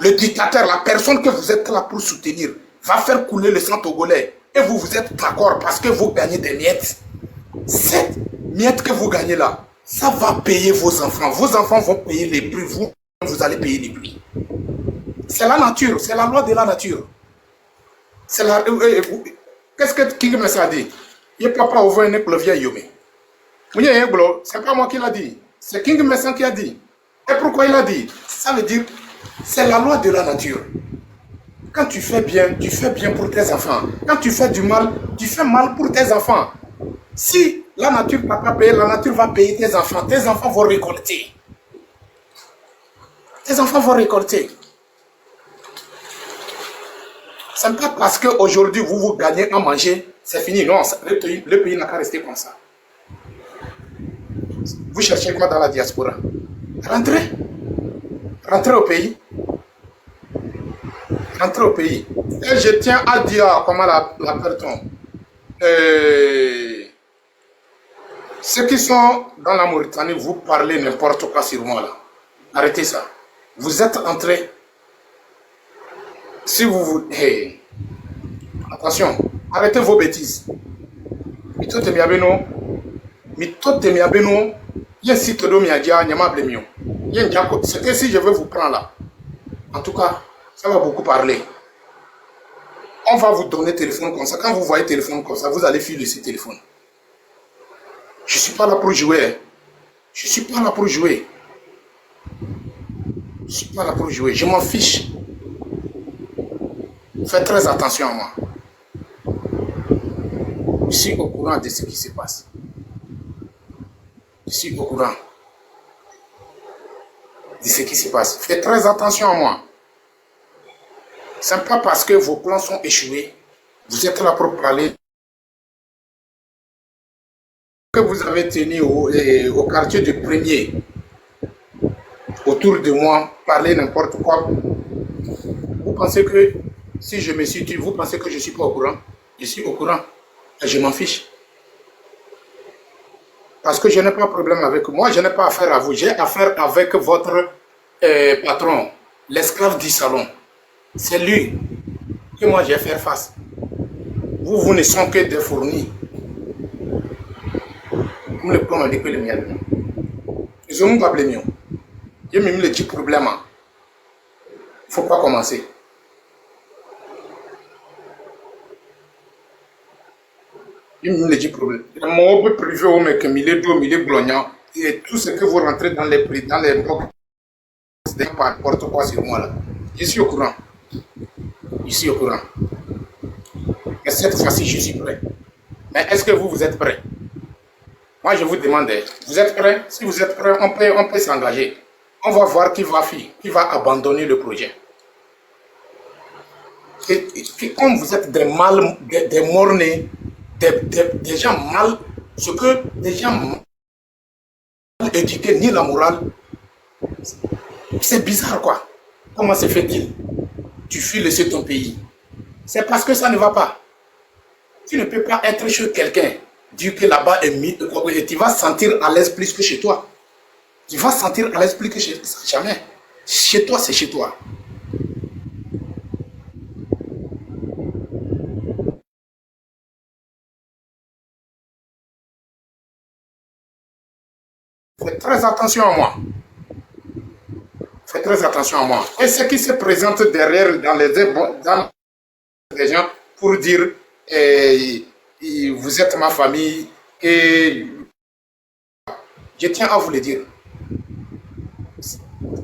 le dictateur, la personne que vous êtes là pour soutenir, va faire couler le sang togolais. Et vous êtes d'accord parce que vous gagnez des miettes. Cette miette que vous gagnez là, ça va payer vos enfants. Vos enfants vont payer les prix. Vous allez payer les prix. C'est la nature. C'est la loi de la nature. C'est la... Qu'est-ce que King Messa a dit? Il n'y a pas au vent pour le vieil Yomé. C'est pas moi qui l'a dit. C'est King Messa qui a dit. Et pourquoi il a dit? Ça veut dire, c'est la loi de la nature. Quand tu fais bien pour tes enfants. Quand tu fais du mal, tu fais mal pour tes enfants. Si la nature n'a pas payé, la nature va payer tes enfants. Tes enfants vont récolter. Tes enfants vont récolter. Ce n'est pas parce qu'aujourd'hui vous gagnez à manger, c'est fini. Non, le pays n'a qu'à rester comme ça. Vous cherchez quoi dans la diaspora? Rentrez. Rentrez au pays. Rentrez au pays. Et je tiens à dire comment la personne. Ceux qui sont dans la Mauritanie, vous parlez n'importe quoi sur moi là. Arrêtez ça. Vous êtes entrés. Si vous... Hey. Attention, arrêtez vos bêtises. Mito te miabeno. Mito te miabeno. Yen si te do miadia, nyamable mio. Yen diako. C'est que si je veux vous prendre là. En tout cas, ça va beaucoup parler. On va vous donner téléphone comme ça. Quand vous voyez téléphone comme ça, vous allez filer ce téléphone. Je ne suis pas là pour jouer. Je ne suis pas là pour jouer. Je ne suis pas là pour jouer. Je m'en fiche. Faites très attention à moi. Je suis au courant de ce qui se passe. Je suis au courant de ce qui se passe. Faites très attention à moi. Ce n'est pas parce que vos plans sont échoués, vous êtes là pour parler que vous avez tenu au quartier du premier, autour de moi, parler n'importe quoi. Vous pensez que si je me situe, vous pensez que je ne suis pas au courant? Je suis au courant et je m'en fiche. Parce que je n'ai pas de problème avec moi, je n'ai pas affaire à vous, j'ai affaire avec votre patron, l'esclave du salon. C'est lui que moi j'ai fait face. Vous ne sont que des fournis. Vous ne pouvez pas dire que le mien. Ils ont pas blâmé. Il y a même le petit problème. Il ne faut pas commencer. Il y a même le petit problème. Mon privé, au mec, milieu glognan, et tout ce que vous rentrez dans les blocs, c'est n'importe quoi sur moi là. Je suis au courant. Je suis au courant. Et cette fois-ci, je suis prêt. Mais est-ce que vous êtes prêts? Moi, je vous demande, vous êtes prêts? Si vous êtes prêts, on peut s'engager. On va voir qui va abandonner le projet. Et comme vous êtes des morts-nés, des gens mal, ce que des gens mal éduqués, ni la morale, c'est bizarre quoi. Comment se fait-il? Tu fuis laisser ton pays. C'est parce que ça ne va pas. Tu ne peux pas être chez quelqu'un, dire que là-bas est mis, et tu vas sentir à l'aise plus que chez toi. Tu vas sentir à l'aise plus que chez toi. Jamais. Chez toi, c'est chez toi. Faites très attention à moi. Faites très attention à moi. Et ce qui se présente derrière dans les gens pour dire vous êtes ma famille et je tiens à vous le dire.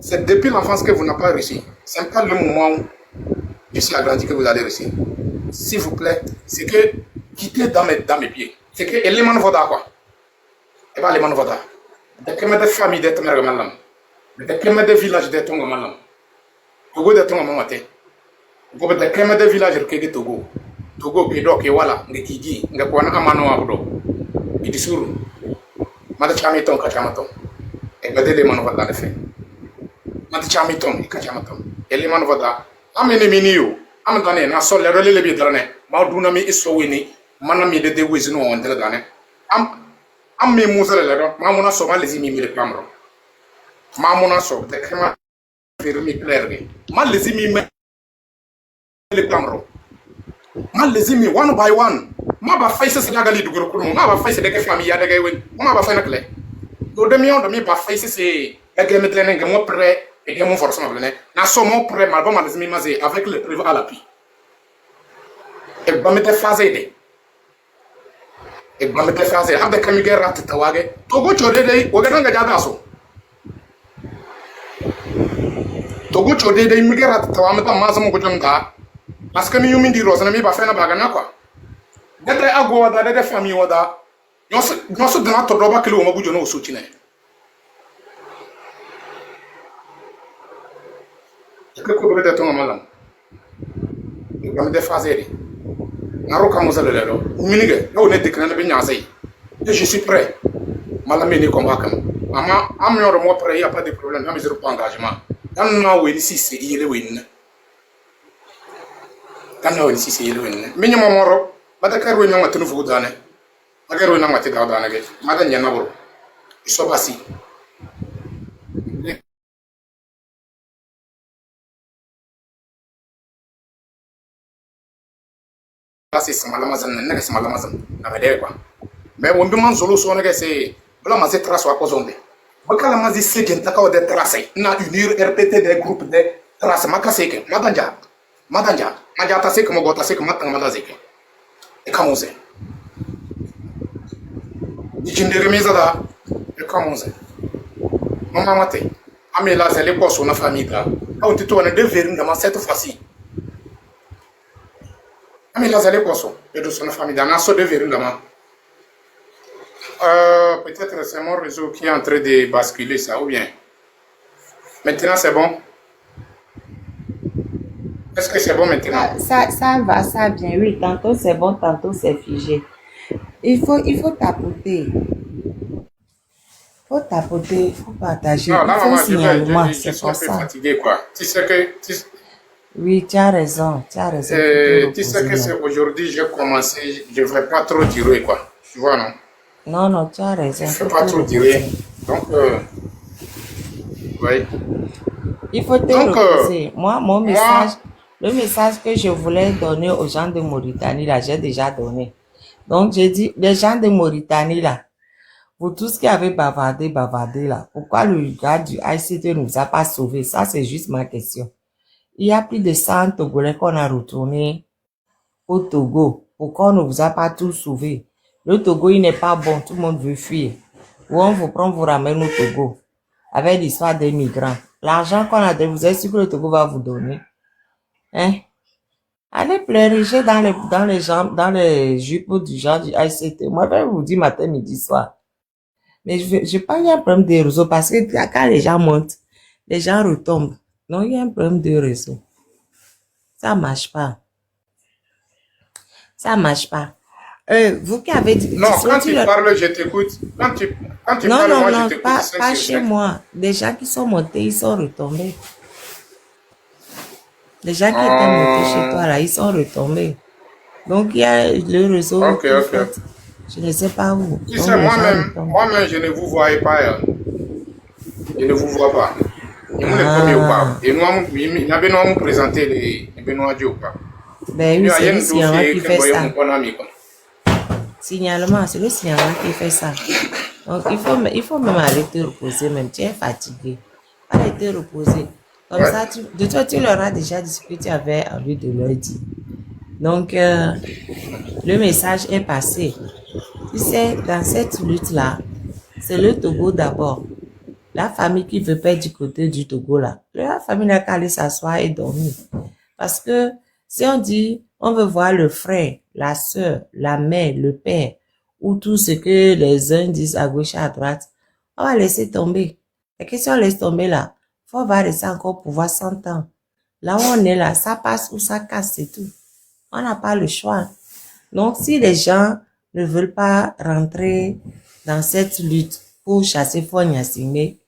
C'est depuis l'enfance que vous n'avez pas réussi. Ce n'est pas le moment où je suis agrandi que vous allez réussir. S'il vous plaît, c'est que quittez dans mes pieds. C'est que élément voda quoi. Et pas élément voda. Dès que mes familles d'être mère malam. Dès que mes villages d'être ton malam. Togo d'être ton maman maté. Dès que mes villages de Togo. Togo ke do ke wala ngekigi ngakwana amano abdo. Idisuru. Mada chame ton ka chamaton. Regardez les manœuvres dans le fait. Mati chamiton, ikachamaton. Eli manvada. Amene minio. Am dane na so le rele le bi drane. Ma duna mi iso weni. Mana mi de wezi no on dane. Am mi muzele le do. Ma mona so ma lezi mi le pamro. Ma mona so de kema fer mi clerge. Ma lezi mi le pamro. Ma lezi mi one by one. Ma ba faise se daga li duguro kuno. Ma ba faise de ke famille ya daga wen. Ma ba faina kle. Do de mi on de mi ba faise se daga mi tlene ngamo pre. Et bien, mon forcément, na somme prêt, mal bon, avec le prévu à l'appui. Et bon, me déphasé. Et bon, me déphasé. Avec Kamigé Ratawage, Togo Chodé, Ogadanga Jadaso. Togo Chodé, Migrat Tawamata Mazamo Gojanga. Parce que nous dit Rose, n'a pas fait la bagana quoi. D'être à Goada, de famille Oda. Non, c'est de notre droit que l'on m'a bougeonné au soutien. Que couvre de ton malam. Il va me déphaser. Naroka Mosalero. Minige, là on est déclaré bien assez. Et je suis prêt. Malamini combat. Maman, amior moi prêt, il n'y a pas de problème. Il n'y a pas d'engagement. Dans nos win, si c'est il est win. Dans nos win, si c'est il est win. Minimum moro. Madaka win, on va te nous donner. Madaka win, on va te donner. Madame Yanabro. Ils sont assis. C'est malamazan, n'est-ce pas malamazan? N'avait quoi. Mais on demande solo son que c'est la mazette trace à cause de. Baka la mazette c'est qu'il t'accord de tracer. Na unir RPT des groupes de traces. Makaseke, madanja, madanja tasek, mogota sek, matang madazeke. Et comment c'est? Dijindere mezada. Et comment c'est? Maman mate. Amela c'est les postes na famille là. On te tourne de verre dans cette fois-ci. Mais là, c'est quoi et de son famille, dans un saut de vérindement. Peut-être c'est mon réseau qui est en train de basculer ça, ou bien. Maintenant, c'est bon. Est-ce que c'est bon maintenant? Ça va, ça vient. Oui, tantôt c'est bon, tantôt c'est figé. Il faut tapoter. Faut tapoter, faut partager. Non, là, maman, je c'est suis pour un peu ça. fatigué, quoi. Tu sais que... Oui, tu as raison, tu as raison. Tu sais que c'est aujourd'hui, j'ai commencé, je ne vais pas trop durer, quoi. Tu vois, non? Non, tu as raison. Je ne vais pas trop durer. Donc, oui. Il faut te reposer. Moi, le message que je voulais donner aux gens de Mauritanie, là, j'ai déjà donné. Donc, j'ai dit, les gens de Mauritanie, là, pour tout ce qui avait bavardé, là, pourquoi le gars du ICT ne nous a pas sauvés? Ça, c'est juste ma question. Il y a plus de 100 Togolais qu'on a retourné au Togo. Pourquoi on ne vous a pas tous sauvés? Le Togo, il n'est pas bon. Tout le monde veut fuir. Ou on vous prend, vous ramène au Togo. Avec l'histoire des migrants. L'argent qu'on a donné, vous êtes sûr que le Togo va vous donner? Hein? Allez pleurer dans les jupes du genre du ICT. Moi, je vous dis matin, midi, soir. Mais je pas eu un problème de réseau parce que quand les gens montent, les gens retombent. Non, il y a un problème de réseau. Ça marche pas. Ça marche pas. Vous qui avez dit... Non, quand tu parles, je t'écoute. Quand tu parles, moi, je t'écoute. Non, pas chez moi. Des gens qui sont montés, ils sont retombés. Les gens qui étaient montés chez toi, là, ils sont retombés. Donc, il y a le réseau. Ok. Je ne sais pas où. Tu sais, moi-même, je ne vous voyais pas. Je ne vous vois pas. Et nous, les premiers ou pas. Et nous, il y avait nous présenté les Benoît Diop. Ben oui, c'est le signalement qui fait ça. Signalement, c'est le signalement qui fait ça. Donc, il faut même aller te reposer, même. Tu es fatigué. Allez te reposer. Comme ça, de toi, tu leur as déjà dit ce que tu avais envie de leur dire. Donc, le message est passé. Tu sais, dans cette lutte-là, c'est le Togo d'abord. La famille qui veut pas être du côté du Togo, là, la famille n'a qu'à aller s'asseoir et dormir. Parce que si on dit, on veut voir le frère, la sœur, la mère, le père, ou tout ce que les uns disent à gauche et à droite, on va laisser tomber. Et que si on laisse tomber là, faut voir rester encore pour voir 100 ans. Là où on est là, ça passe ou ça casse, c'est tout. On n'a pas le choix. Donc, si les gens ne veulent pas rentrer dans cette lutte pour chasser Fogne Assimé,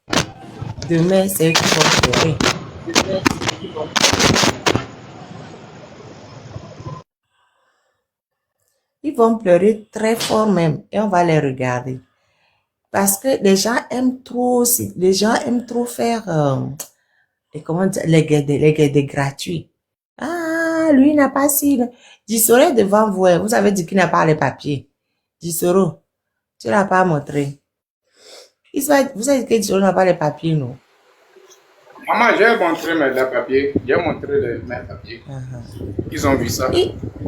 demain, c'est eux qui vont pleurer. Ils vont pleurer très fort même et on va les regarder. Parce que les gens aiment trop faire, et comment dire, les guedes gratuits. Ah, lui n'a pas si. Dissoro est devant vous, hein. Vous avez dit qu'il n'a pas les papiers. Dissoro, tu l'as pas montré. Vous avez dit que Dissoro n'a pas les papiers, non? Maman, j'ai montré mes papiers. J'ai montré mes papiers. Ils ont vu ça.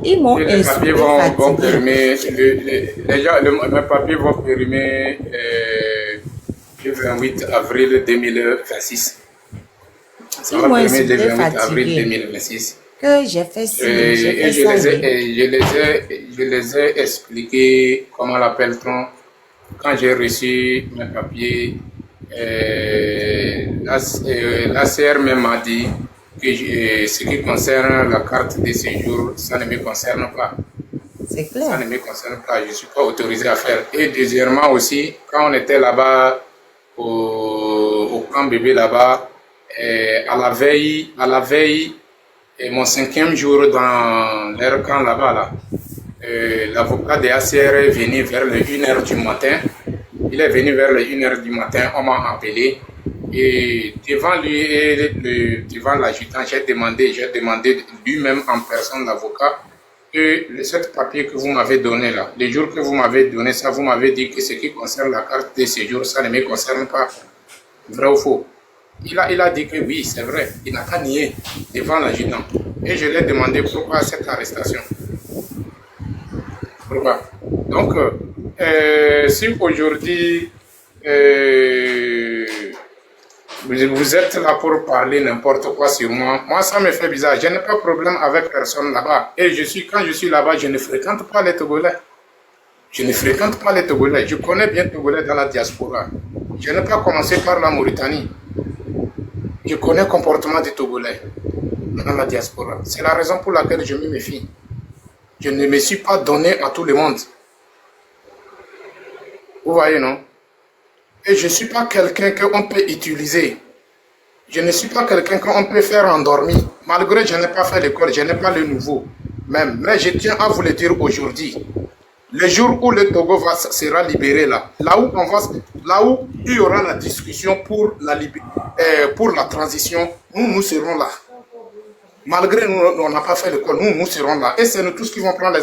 Ils m'ont Et les papiers insulté, vont fatigué. périmer. Mes papiers vont périmer le 28 avril 2026. Ça Ils va m'ont périmer le insulté, 28 avril fatigué. 2026. Que j'ai fait ci, j'ai Et fait ça. Oui. je les ai expliqué, comment l'appelle-t-on, quand j'ai reçu mes papiers. La CRM m'a dit que ce qui concerne la carte de séjour, ça ne me concerne pas. C'est Ça clair. ne me concerne pas, je ne suis pas autorisé à faire. Et deuxièmement aussi, quand on était là-bas, au camp bébé là-bas, à la veille, mon 5e jour dans leur camp là-bas, là, l'avocat de ACR est venu vers les 1h du matin. Il est venu vers les 1h du matin, on m'a appelé. Et devant lui et devant l'adjudant, j'ai demandé lui-même en personne, l'avocat, que ce papier que vous m'avez donné là, les jours que vous m'avez donné ça, vous m'avez dit que ce qui concerne la carte de séjour, ça ne me concerne pas. Vrai ou faux? Il a dit que oui, c'est vrai. Il n'a pas nié devant l'adjudant. Et je lui ai demandé pourquoi cette arrestation. Pourquoi? Donc, si aujourd'hui vous êtes là pour parler n'importe quoi sur moi, moi ça me fait bizarre. Je n'ai pas de problème avec personne là-bas. Et quand je suis là-bas, je ne fréquente pas les Togolais. Je ne fréquente pas les Togolais. Je connais bien les Togolais dans la diaspora. Je n'ai pas commencé par la Mauritanie. Je connais le comportement des Togolais dans la diaspora. C'est la raison pour laquelle je me méfie. Je ne me suis pas donné à tout le monde. Vous voyez, non? Et je ne suis pas quelqu'un qu'on peut utiliser. Je ne suis pas quelqu'un qu'on peut faire endormir. Malgré que je n'ai pas fait l'école, je n'ai pas le nouveau. Même. Mais je tiens à vous le dire aujourd'hui. Le jour où le Togo sera libéré là où il y aura la discussion pour la transition, nous serons là. Malgré nous, on n'a pas fait l'école, nous serons là. Et c'est nous tous qui vont prendre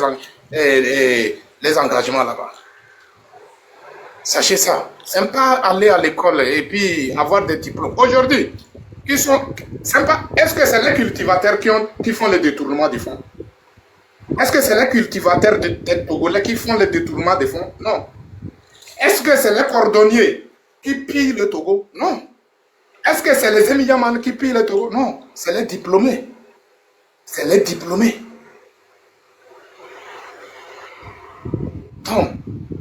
les engagements là-bas. Sachez ça. C'est pas aller à l'école et puis avoir des diplômes. Aujourd'hui, est-ce que c'est les cultivateurs qui font le détournement des fonds? Est-ce que c'est les cultivateurs des Togolais qui font le détournement des fonds? Non. Est-ce que c'est les cordonniers qui pillent le Togo? Non. Est-ce que c'est les Émiliamans qui pillent le Togo? Non. C'est les diplômés. C'est les diplômés. Donc,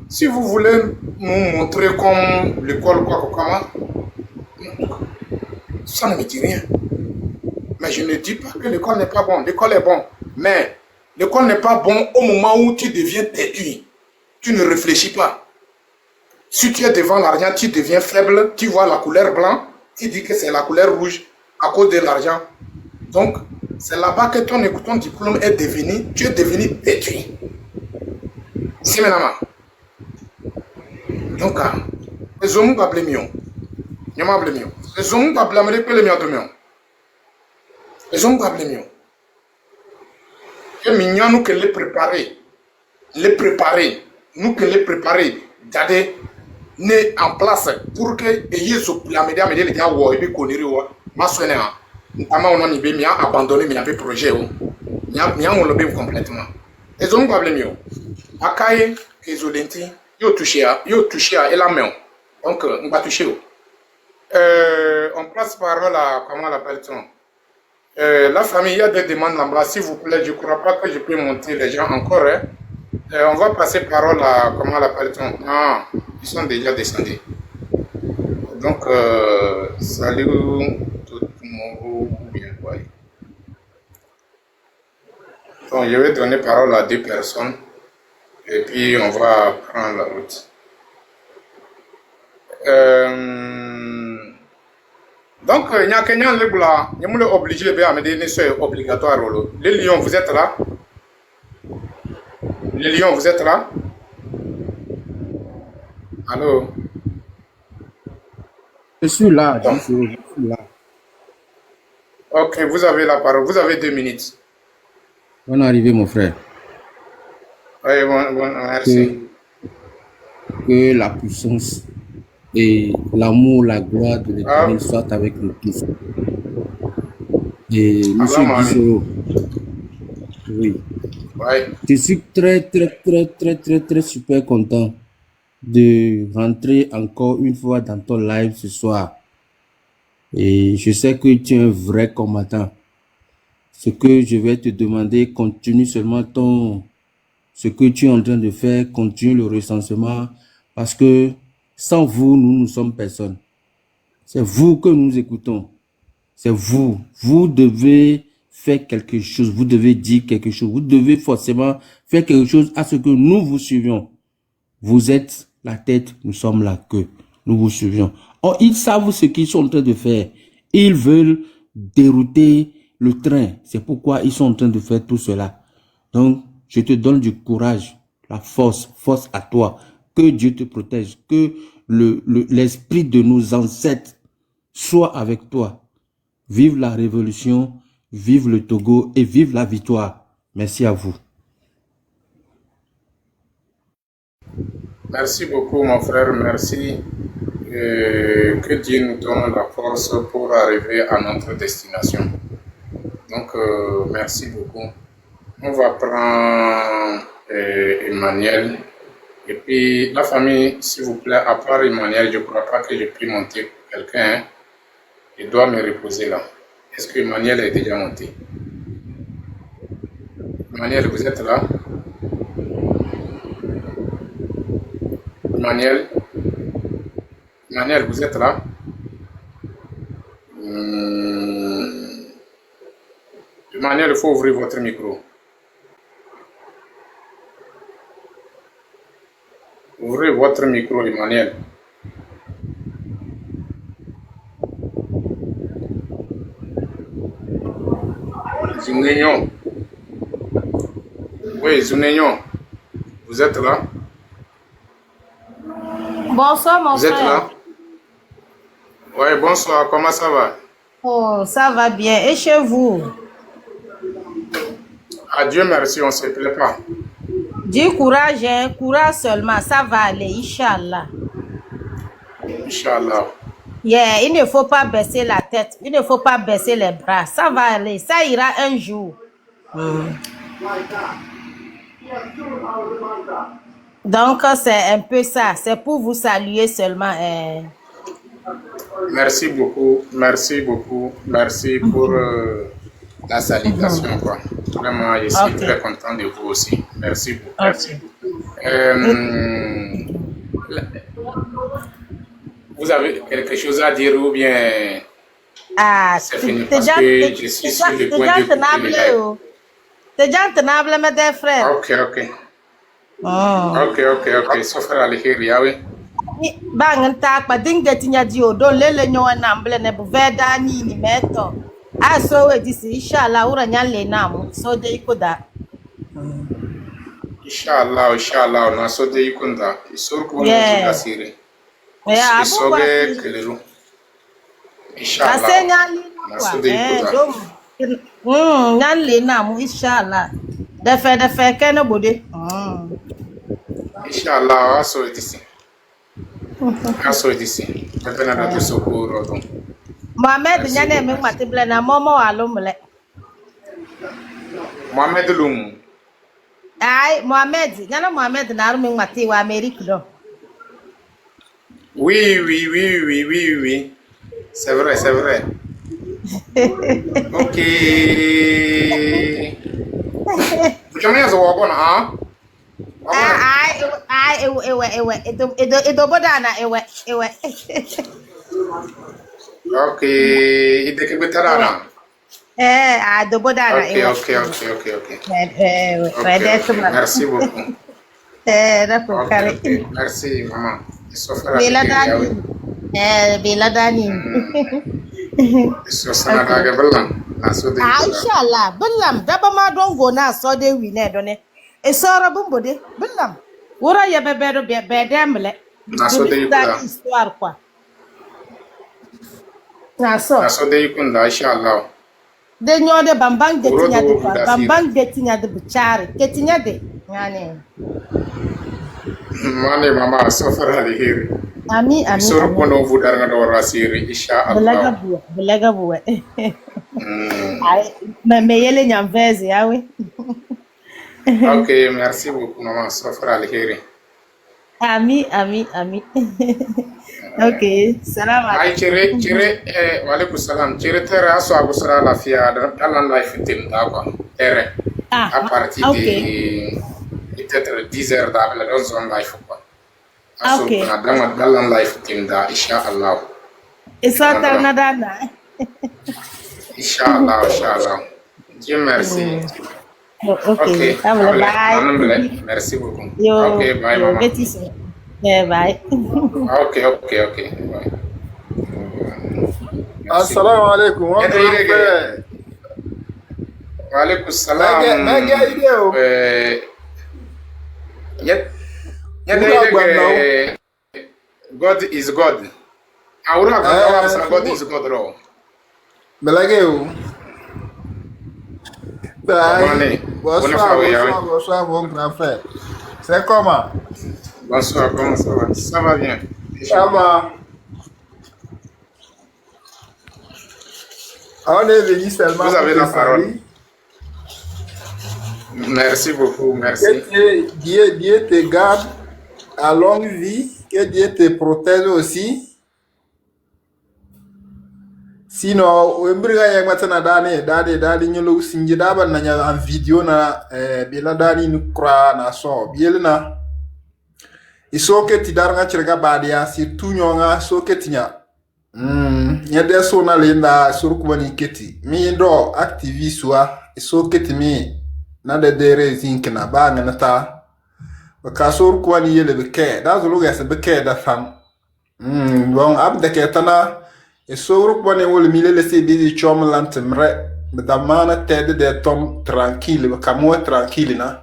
si vous voulez nous montrer comme l'école ça ne me dit rien. Mais je ne dis pas que l'école n'est pas bon. L'école est bon. Mais l'école n'est pas bon au moment où tu deviens têtu. Tu ne réfléchis pas. Si tu es devant l'argent, tu deviens faible. Tu vois la couleur blanc. Tu dis que c'est la couleur rouge à cause de l'argent. Donc, c'est là-bas que ton diplôme est devenu. Tu es devenu têtu. C'est maintenant. Donc, les hommes va blâmer. Les hommes va blâmer que les miens de miens. Les hommes va blâmer. Et maintenant, nous que les préparer. Nous que les préparer. D'aller en place pour que la média les gars ou et puis connaître ma soeur notamment on a mis abandonné mais avait projet on le bien complètement. Les hommes va blâmer. Akaye que zolenti yo touché à et la main. Donc on va toucher. On passe par là, comment l'appelle-t-on? La famille, il y a des demandes là-bas, s'il vous plaît, je ne crois pas que je peux monter les gens encore. Hein. On va passer parole à, comment l'appelle-t-on? Ah, ils sont déjà descendus. Donc, salut tout le monde, bien, ouais. Donc, je vais donner parole à 2 personnes, et puis on va prendre la route. Donc, il y a quelqu'un qui est obligé de me c'est obligatoire. Les lions, vous êtes là? Les lions, vous êtes là? Allô? Je suis là, Donc, je suis là. ok, vous avez la parole. Vous avez 2 minutes. Bonne arrivée, mon frère. Oui, bon, merci. Que la puissance et l'amour, la gloire de Ah, l'Éternel soient avec nous tous. Et Monsieur Allah, amen. Guizoro, oui, Ouais. je suis très super content de rentrer encore une fois dans ton live ce soir. Et je sais que tu es un vrai combattant. Ce que je vais te demander, continue seulement ce que tu es en train de faire, continue le recensement, parce que sans vous, nous ne sommes personne. C'est vous que nous écoutons. C'est vous. Vous devez faire quelque chose. Vous devez dire quelque chose. Vous devez forcément faire quelque chose à ce que nous vous suivions. Vous êtes la tête, nous sommes la queue. Nous vous suivions. Or, ils savent ce qu'ils sont en train de faire. Ils veulent dérouter le train. C'est pourquoi ils sont en train de faire tout cela. Donc, je te donne du courage, la force à toi. Que Dieu te protège. Que l'esprit de nos ancêtres soit avec toi. Vive la révolution, vive le Togo et vive la victoire. Merci à vous. Merci beaucoup, mon frère. Merci. Que Dieu nous donne la force pour arriver à notre destination. Donc, merci beaucoup. On va prendre Emmanuel. Et puis, la famille, s'il vous plaît, à part Emmanuel, je ne crois pas que je puisse monter quelqu'un. Hein. Il doit me reposer là. Est-ce que Emmanuel est déjà monté? Emmanuel, vous êtes là? Emmanuel, vous êtes là? Emmanuel, il faut ouvrir votre micro. Ouvrez votre micro, Emmanuel. Zounéon. Oui, Zounéon. Vous êtes là? Bonsoir, mon Vous êtes frère. là? Oui, bonsoir. Comment ça va? Oh, ça va bien. Et chez vous? Adieu, merci, on ne se plaît pas. Dis courage, hein? Courage seulement. Ça va aller, Inch'Allah. Inch'Allah. Yeah, il ne faut pas baisser la tête. Il ne faut pas baisser les bras. Ça va aller. Ça ira un jour. Donc, c'est un peu ça. C'est pour vous saluer seulement. Merci beaucoup. Merci beaucoup. Merci pour la salutation. Quoi. Vraiment, je suis très content de vous aussi. Merci beaucoup. Merci. Vous avez quelque chose à dire ou bien c'est fini parce que je suis sur le point de couper le live. C'est déjà tenable, mes frères. Ok. Ok. Sauf à l'Algérie, oui. Banganta pa dinga tinya dio don lele nyo namble ne buveda ni meto aso we disi inshallah ura nyalle namu so de ikoda inshallah na so de ikunda isor ko na sire ya so ge kelero inshallah na so de ikoda nyalle namu inshallah da fe kene bode inshallah aso disi Mohamed nyane me matible na momo alumle. Mohamed Lum. Ai, Mohamed, nyana Mohamed na arume mati wa Amerique do. Oui. C'est vrai. OK. Vous jamais zo wako na Edo bodana ewe. Okay, ideke betarana. Edo bodana ewe. Okay. Merci beaucoup. D'accord, carré. Merci maman. Beladani. So sana daga bellam na so de Ah, inshallah. Bellam. Daba ma don go na so de wi ne done. E sora bumbo de. Bellam. Wora ya bebedo bedemle. na so de Da yukunda histoire quoi. Na so. na so de yukunda inshallah. De nyode bambang de Wuro tinya do de wo kwa. buda Bambang de tinya de buchare. Ke tinya de. Yani. mane mama safara alheri. Ami ami Soro ami. kono vudar nga do rasiri Belaga inshallah. buwe. Belaga buwe. Mm. Ay, me yele nyamvezi yawe. Ok, merci beaucoup maman safara alheri. Ami ami ami. Okay. Salam Ay alaikum. chere wa alaikum salam chere tere aso agusra la fia dans life tim da quoi. Tere Ah, à partir okay. de peut-être 10 heures d'avant dans son life quoi. Aso Okay. na dans life tim da inshallah. Isa Canada. Inshallah. Dieu merci. Okay. Ok, Bye. merci beaucoup. Yo, Ok, bye yo, maman. Betty. Yeah, bye. Ok. Bye. Merci. Assalamu alaikum. Wa Yadda yi daga- Wa alaikum salam. Mega ideo. Yadda yi daga God is God. A wurin akwai sa God is God raw. Belageu. Bonne. Bonsoir, mon grand frère. C'est comment? Bonsoir, comment ça va? Ça va bien. Ça va. On est venu seulement Vous avez pour la te parole. saluer. Merci beaucoup, merci. Que Dieu te garde à longue vie. Que Dieu te protège aussi. Sinon, wembriga yang matana dani nyolo sinji daba na nya en video na bila dani nu kra na so bielna isoke ti daranga chirga badia surtout nyonga soke tinya nya de so na lenda surku bani keti mi do activiste wa isoke ti mi na de dere zinkna ba ngana ta ka surku bani yele be ke da zulu ga se be ke da fam bon ab de ke tana e sogro bone wol mi le se bizi chom lantemre da mana tede de tom tranquille ba kamo tranquille na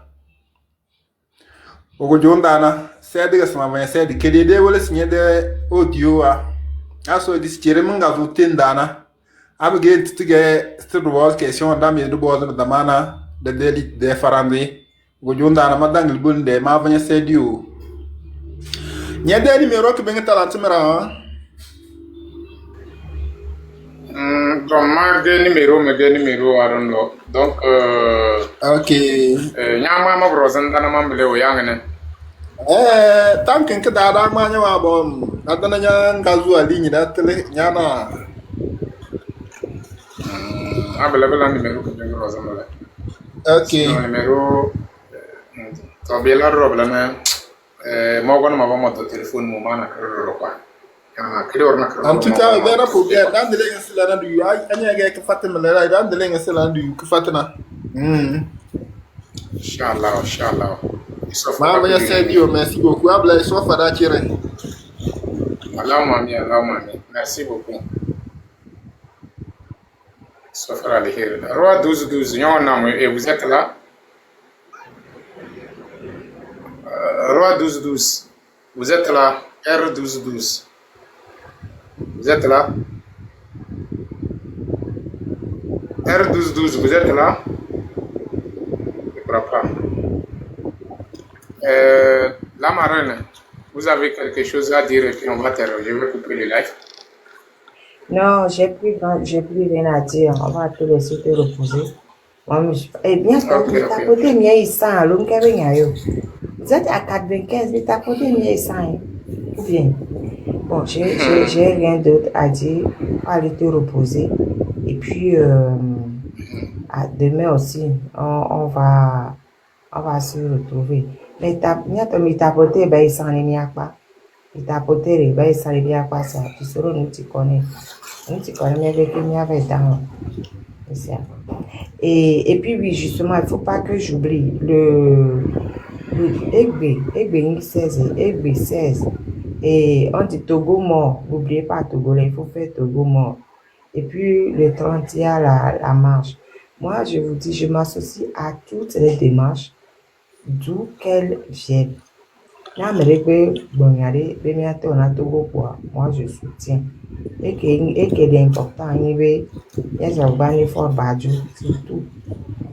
ogo jondana sede ga sama ma sede kede de wol sinye de audio a aso dis chere manga zo tendana abge titige studio wall question da mi do bozo da mana de deli de farandi ogo jondana ma dangil bunde ma vanya sede o nyede ni me rok be ngata lantemra Donc, ma numéro, I don't know. Donc, ok. Nyama ma brosen dana ma mbele o yangene. Tanken ke dada ma nyawa bom. Adana nya ngazu ali ni datele nyana. Abele bela numéro que je brosen bele. Ok. Numéro to bela robla na mo gono ma ba mo to telephone mo mana kro kwa. En tout cas, vera pour bien dans de l'engagement là du anya ga ka fatima la dans de l'engagement du ka fatina. Inshallah. Ma ya sai dio merci beaucoup abla so fada kire. Allahumma amin. Merci beaucoup. Sofra alheri. Roi 12 nyona et vous êtes là. Roi 12 vous êtes là. R12 vous êtes là? R12 vous êtes là? Je ne crois pas. La marraine, vous avez quelque chose à dire et puis on va terminer. Je vais couper le live. Non, j'ai plus rien à dire. On va te laisser te reposer. Eh bien, t'as côté mien, il sent l'homme qui avait gagné. Vous êtes à 95, mais t'as côté mien, il sent. Ou bien. Bon, j'ai rien d'autre à dire. Aller te reposer. Et puis, demain aussi, on va se retrouver. Mais t'as porté, ben, il s'en est mis à quoi? Il t'a porté, ben, il s'en est mis à quoi ça? Tu seras, nous, tu connais. Nous, tu connais, mais avec lui, avec dans. Et puis, oui, justement, il ne faut pas que j'oublie le Egbe 16. Et on dit Togo mort. N'oubliez pas Togo, là, il faut faire Togo mort. Et puis le 30, il y a la marche. Moi, je vous dis, je m'associe à toutes les démarches, d'où qu'elles viennent. Moi, je soutiens. Et qu'il est important, il y a fort Badjo, surtout.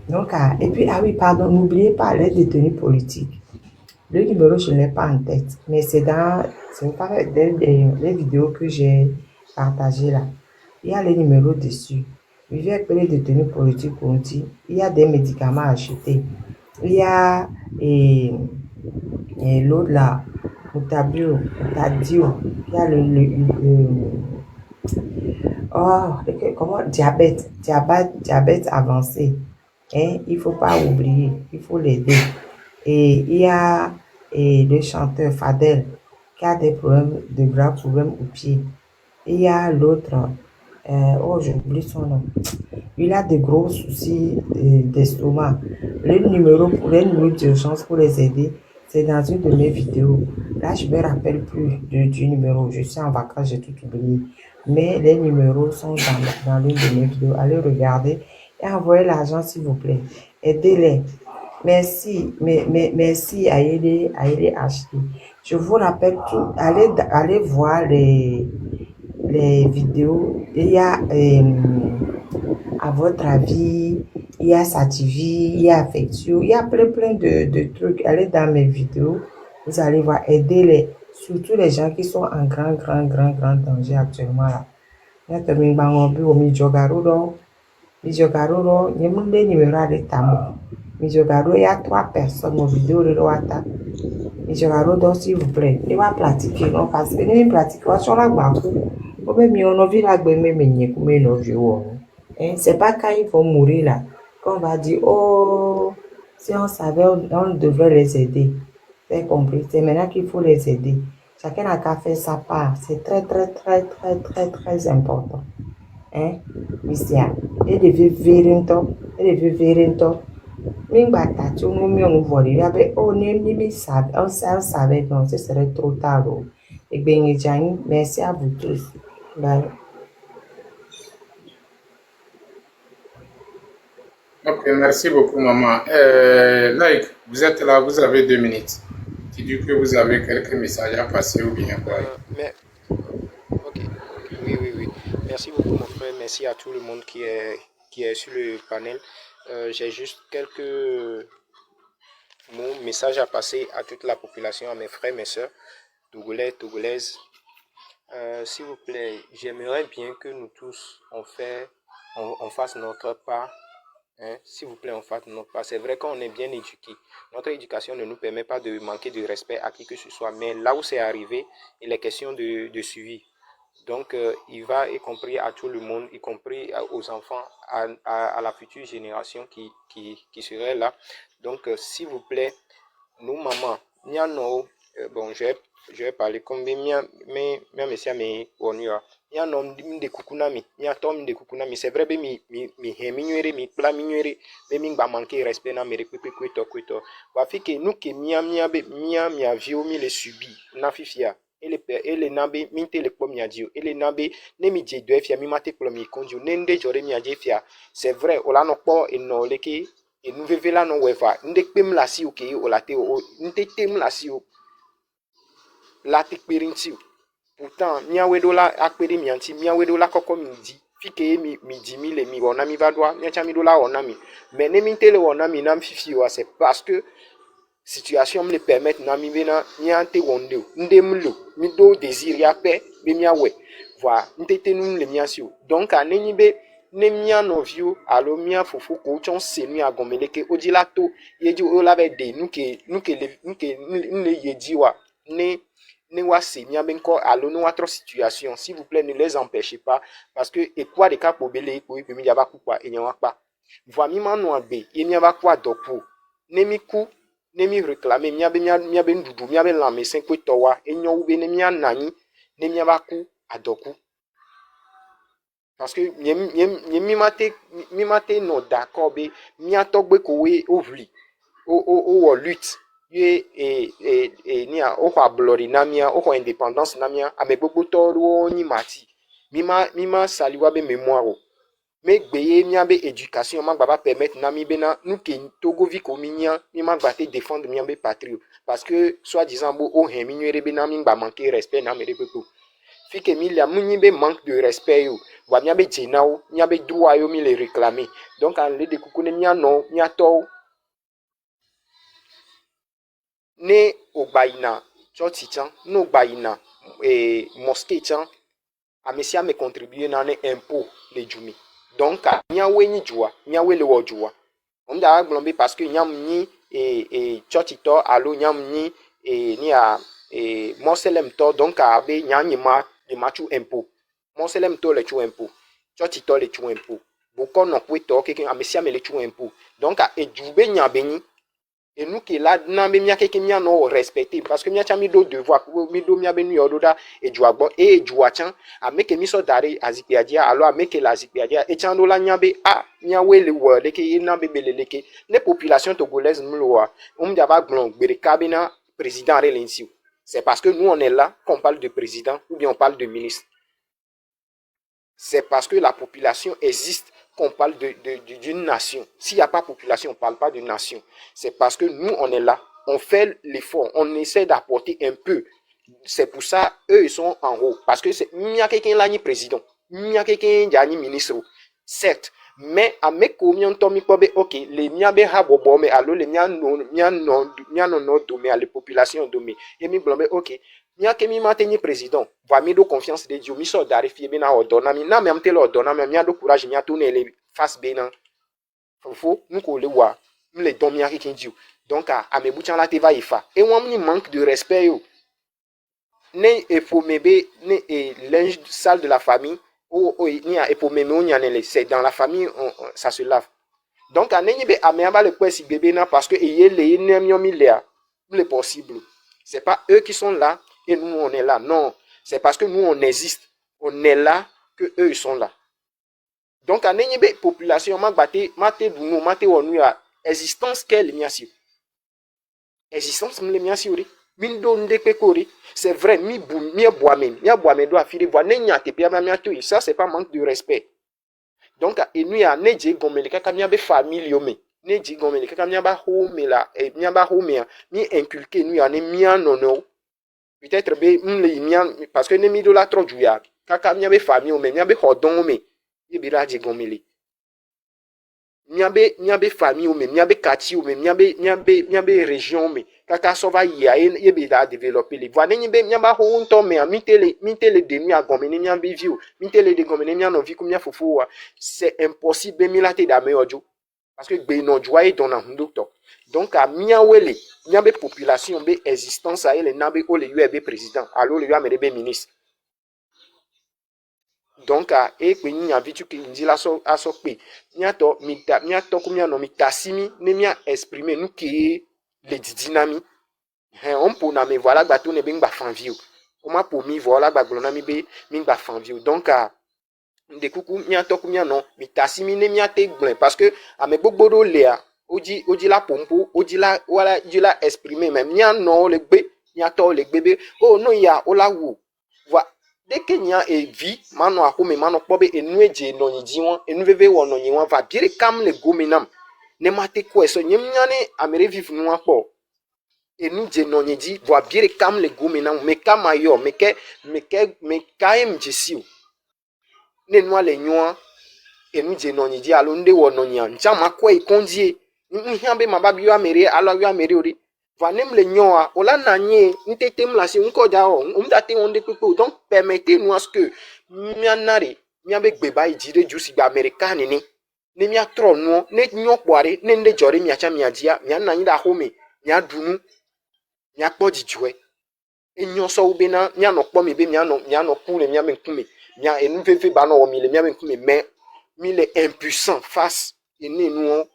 Donc, et puis, ah oui, pardon, n'oubliez pas les détenus politiques. Le numéro, je ne l'ai pas en tête, mais c'est pas les vidéos que j'ai partagées là. Il y a les numéros dessus. Vivez avec les détenus politiques, on dit, il y a des médicaments à acheter. Il y a et l'autre là, Mutadio, il y a comment, diabète avancé. Hein? Il ne faut pas oublier, il faut l'aider. Et il y a le chanteur Fadel qui a des problèmes, de graves problèmes au pied. Il y a l'autre, j'oublie son nom. Il a de gros soucis d'estomac. Le numéro d'urgence pour les aider, c'est dans une de mes vidéos. Là, je ne me rappelle plus du numéro. Je suis en vacances, j'ai tout oublié. Mais les numéros sont dans l'une de mes vidéos. Allez regarder et envoyez l'argent, s'il vous plaît. Aidez-les. Merci, merci à aider acheter. Je vous rappelle tout. Allez voir les vidéos. Il y a, à votre avis, il y a Sativi, il y a Affectio, il y a plein de trucs. Allez dans mes vidéos, vous allez voir, aider surtout les gens qui sont en grand danger actuellement là. Il y a Tommy Bangobi ou Mijogaro, il y a numéro de Tamo. Mijogaro, il y a 3 personnes aux vidéos de l'Oata. Mijogaro, donc s'il vous plaît, il va pratiquer, non, parce que nous pratiquons sur la Bakou. C'est pas quand ils vont mourir là qu'on va dire, oh, si on savait, on devrait les aider. C'est compris? C'est maintenant qu'il faut les aider. Chacun a qu'à faire sa part. C'est très important. Hein? Misia. Et de vivre on savait, non, ce serait trop tard. Et bien, merci à vous tous. Bye. Ok, merci beaucoup, maman. Like, vous êtes là, vous avez 2 minutes. Tu dis que vous avez quelques messages à passer ou bien quoi? Ok, oui. Merci beaucoup, mon frère. Merci à tout le monde qui est sur le panel. J'ai juste quelques messages à passer à toute la population, à mes frères, mes soeurs, togolais, togolaises. S'il vous plaît, j'aimerais bien que nous tous, on fasse notre part. Hein? S'il vous plaît, on fasse notre part. C'est vrai qu'on est bien éduqués. Notre éducation ne nous permet pas de manquer de respect à qui que ce soit. Mais là où c'est arrivé, il est question de suivi. Donc, il va, y compris à tout le monde, y compris aux enfants, à la future génération qui serait là. Donc, s'il vous plaît, nous, maman, bon, je vais parler comme monsieur me onua. Nya no de kukunami, nya tom de kukunami. C'est vrai, mi heminuere, mi pla minuere, mi ba manquer respect na mere kwito. Wa fi que nous que mia vieux mi le subi, na fifia. Ele nabe minte le pom dio. Ele nabe ne mi je do fia mi mate plo mi konjo. Nende jore mi aje fia. C'est vrai, ola no po eno leke et nous vivons là non weva. Nde pem la si oke olate o nte tem la si o la te perinti. Pourtant, mia wedola akperi mianti, mia wedola koko midi. Fike mi di mi le mi wona mi vadwa, mia chami dola wona mi. Mais ne mi tele wona mi nam fifi wa, c'est parce que situation me le permet na mi bena mia te wonde. Nde mlo, mi do désir ya pe be mia we. Voilà, nte tenum le mia si o. Donc a neni be ne mia novio alo mia fofo ko chon se mi agomeleke odilato yeji o la be de nuke yeji wa ne wasi mia benko alo no autre situation. S'il vous plaît, ne les empêchez pas parce que et quoi de cas pour belé ko mi ya ba kwa enyan pa voa mi manu abe e mi ba kwa dopo ne mi ku ne mi réclamer mia be ndudu mia be la me 5 towa enyan ube ne mia nani ne mia ba ku adoku parce que mi mate no d'accord be mia togbe ko we ovli o lutte ni a o kwa blori na mia o kwa indépendance na mia ame gbogbo to ro ni mati mima saliwa be mémoire o. Mais gbeye miabe éducation ma baba permettre na mi bena nous ke Togo vi ko minya mi ma gba te défendre miabe patrie parce que soit disant bo o hen mi nyere bena mi gba manquer respect na mere pepo fi ke mi la munyi be manque de respect yo wa miabe djena o miabe droit yo mi le réclamer donc en le de kukune mia no mia to ne ogbaina church chan no ogbaina mosquée chan amesia me contribuer na ne impôt le jumi. Donc, nyawe ni joie, nyawe le wo joie. On da glombe parce que nyam ni chotito alo nyam ni ni a monselem to donc a be nyanyima de machu impôt. Monselem to le chu impôt. Chotito le chu impôt. Boko no kweto keke amesia me le chu impôt. Donc a ejube nyabeni et nous qui là n'ambe mia keke mia no respecter parce que mia chami do devoir mi do mia benu yododa et joabo et joachan a meke mi so dare azipiadia alors a meke la azipiadia et chando la nyambe a mia wele wo leke n'ambe beleleke les populations togolaises mloa dia ba glon gbere kabina président relensi c'est parce que nous on est là qu'on parle de président ou bien on parle de ministre. C'est parce que la population existe qu'on parle d'une nation. S'il n'y a pas population, on ne parle pas de nation. C'est parce que nous, on est là, on fait l'effort, on essaie d'apporter un peu. C'est pour ça, eux, ils sont en haut. Parce que il y a quelqu'un là, ni président, il y a quelqu'un là, ni ministre. Certes, mais à mes communes, ok, les miabe habobo, mais alors les mianon, mais les populations domées. Et mi blombe, ok. Nya ke mi mateni président va mi do confiance de Dieu mi so dari fi bena ordonna mi na même te l'ordonna mi do courage mi to ne le face bena fofo nous ko le wa mi le don mi aki Dieu donc a me buchan la te va ifa et on ni manque de respect yo ne e faut mebe ne e linge sale de la famille ou ni a e faut meme on y c'est dans la famille ça se lave donc a ne be a me ba le kwesi bébé na parce que e le ne mi mi le possible c'est pas eux qui sont là et nous on est là. Non, c'est parce que nous on existe. On est là que eux ils sont là. Donc à n'enye population mate wonu ya existence quelle miasi. Existence me miasi ori. Min do ndeke kori. C'est vrai mi boame do afiri voix n'enya te pia ma to ça c'est pas manque de respect. Donc et nous ya neje gomele kaka mi be famille yo me. Neje gomele kaka mi ba home la e mi ba home mi inculquer nous ya ne mi anono. Peut-être parce que nemi do la trop jouya kaka miabe famille mais miabe hodon mais ibira je gomeli miabe famille mais miabe kati mais miabe région mais kaka so va ya yebe da développer les voix nyi be miaba ho nto mais mitele de mi agomeni miabe view mitele de gomeni mia no vi ku mia fufu c'est impossible mi la te da me ojo parce que gbe no joie don na docteur. Donc à miawele miabe population be existence a ele nabe o le UAB président alors le UAB ministre. Donc à e pe ni avitu ki ndi la so aso pe miato ku mia no mitasimi ne mia exprimer nous qui les dynamiques on pour na me voilà ba to ne be ngba fanvio o ma pour mi voilà ba glona mi be mi ngba fanvio donc à de kuku miato ku mia no mitasimi ne mia te gblin parce que a me gbogbo le oji la pompo oji la exprimer même nya no le gbe nya to le gbebe oh no ya o la wo wa dès que nya e vi mano akome mano pobe enu eje no nyi won enu veve wo no nyi won va bire kam le gominam ne mate ko eso nyem nya ne amere vive no apo enu je no nyi di va bire kam le gominam me kam ayo me kaem jesiu ne no le nyoa enu je no nyi di alo nde wo no nya nja makwa ikondie Nhiambe mababi yo amere ala yo amere ori vanem le nyoa ola nanye ntetem la si unko ja o umdate onde pepe donc permettez-nous à ce que mianare miabe gbeba ijire jusi ba americani ni ne mia tro no ne nyo kware ne nde jore mia cha mia dia mia nanyi da home mia dunu mia kpojijwe enyo so ube na mia no kpo mi be mia no kule mia be nkume mia enu veve ba no wo mi le mia be nkume mais mi le impuissant face ene nu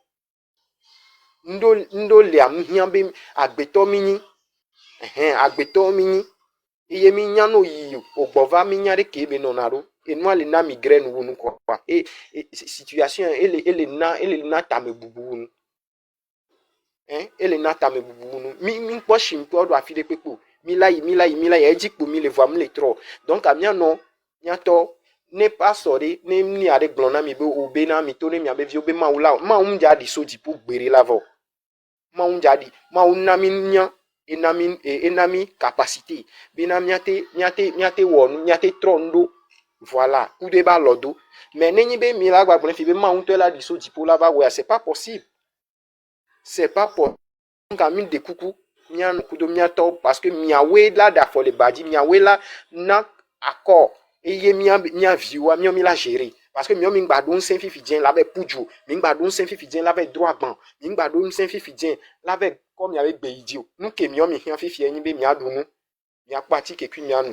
ndo le amhiambe agbeto mini agbeto mini iye mi nyano yi ogbova mi nyare ke be nonaro enu ale na migraine wonu ko pa situation ele na tame bubu wonu ele na tame bubu wonu mi po shimpo do afide pepo mi la yi ejikpo mi le voa mi le tro donc amia no nyato ne pas sorti ne ni ade glona mi be obe na mi to ne mi abe vi obe ma ula ma unja di so di pour gbere lavo ma unja di ma unami nya enami capacité bina miate wonu miate trondo voilà coup de balodo mais nenyi be mi la gba gbon fi be ma unto la di so di pour lava ouais c'est pas possible donc ami de coucou mia kudo mia to parce que mia we la da fo le badi mia we la na accord eye mia viwa mia mi la gérer parce que mia mi gbadun sen fifi dien la be pujo mi gbadun sen fifi dien la be droit ban mi gbadun sen fifi dien la be comme il y avait beidio nous que mia mi hian fifi yin be mia dunu mia parti ke ku mia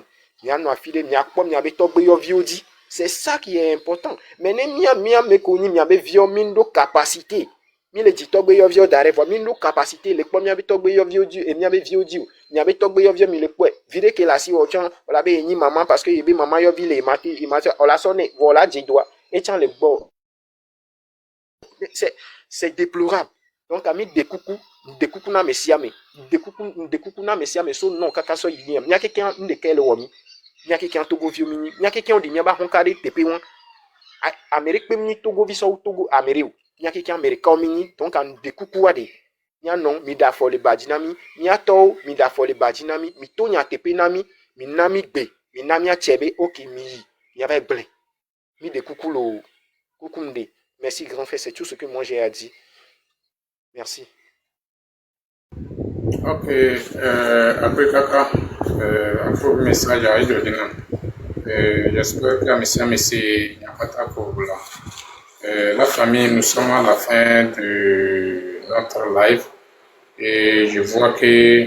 nu afile mia pom mia be to gbe yo viodi c'est ça qui est important mais ne mia me koni mia be vio mindo capacité mi le jitogbe yo vio dare vo mi no capacité le po mi abi togbe yo vio du e mi abi vio du mi abi togbe yo vio mi le po vire ke la si o chan o la be yin maman parce que e be maman yo vi le mati o la sonne voilà ji doit et chan le gbo c'est déplorable donc ami de coucou na mesiame de coucou na mesiame so non kaka so yi mi akeke nde kele wo mi akeke togo vio mi akeke on di mi ba hon kare tepe won Amérique pe mi togo vi so togo Amérique nya kiki Amerika mini donc an de coucou ade nya non mi da fo le badinami nya to mi da fo le badinami mi to nya tepe nami mi nami gbe mi nami a chebe ok mi y avait blé mi de coucou lo coucou mde merci grand frère c'est tout ce que moi j'ai à dire merci ok après kaka après le message à Ido Dinan j'espère que monsieur n'y a pas de problème. La famille, nous sommes à la fin de notre live et je vois que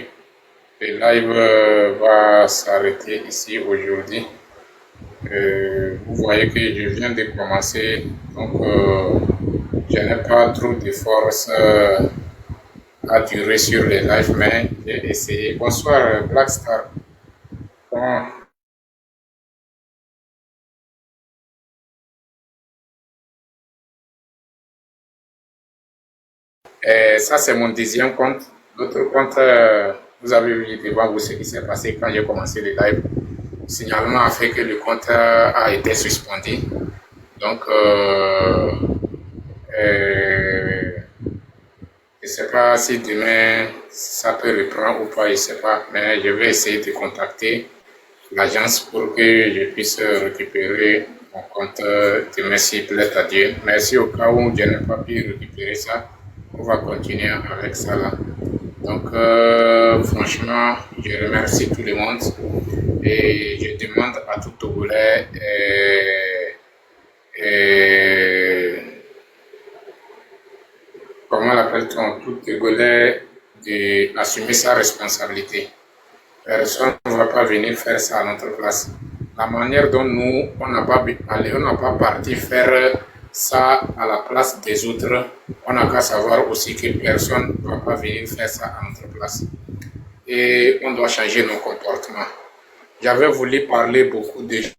le live va s'arrêter ici aujourd'hui. Vous voyez que je viens de commencer, donc je n'ai pas trop de force à durer sur les lives, mais j'ai essayé. Bonsoir Blackstar. Bon. Ça, c'est mon deuxième compte. L'autre compte, vous avez vu devant vous ce qui s'est passé quand j'ai commencé le live. Le signalement a fait que le compte a été suspendu. Donc, je ne sais pas si demain ça peut reprendre ou pas, je ne sais pas. Mais je vais essayer de contacter l'agence pour que je puisse récupérer mon compte demain s'il plaît à Dieu. Mais si au cas où je n'ai pas pu récupérer ça, on va continuer avec ça là. Donc, franchement, je remercie tout le monde et je demande à tout Togolais comment l'appelle-t-on, tout Togolais d'assumer sa responsabilité. Personne ne va pas venir faire ça à notre place. La manière dont nous, on n'a pas parti faire ça à la place des autres, on n'a qu'à savoir aussi que personne ne va pas venir faire ça à notre place. Et on doit changer nos comportements. J'avais voulu parler beaucoup de choses.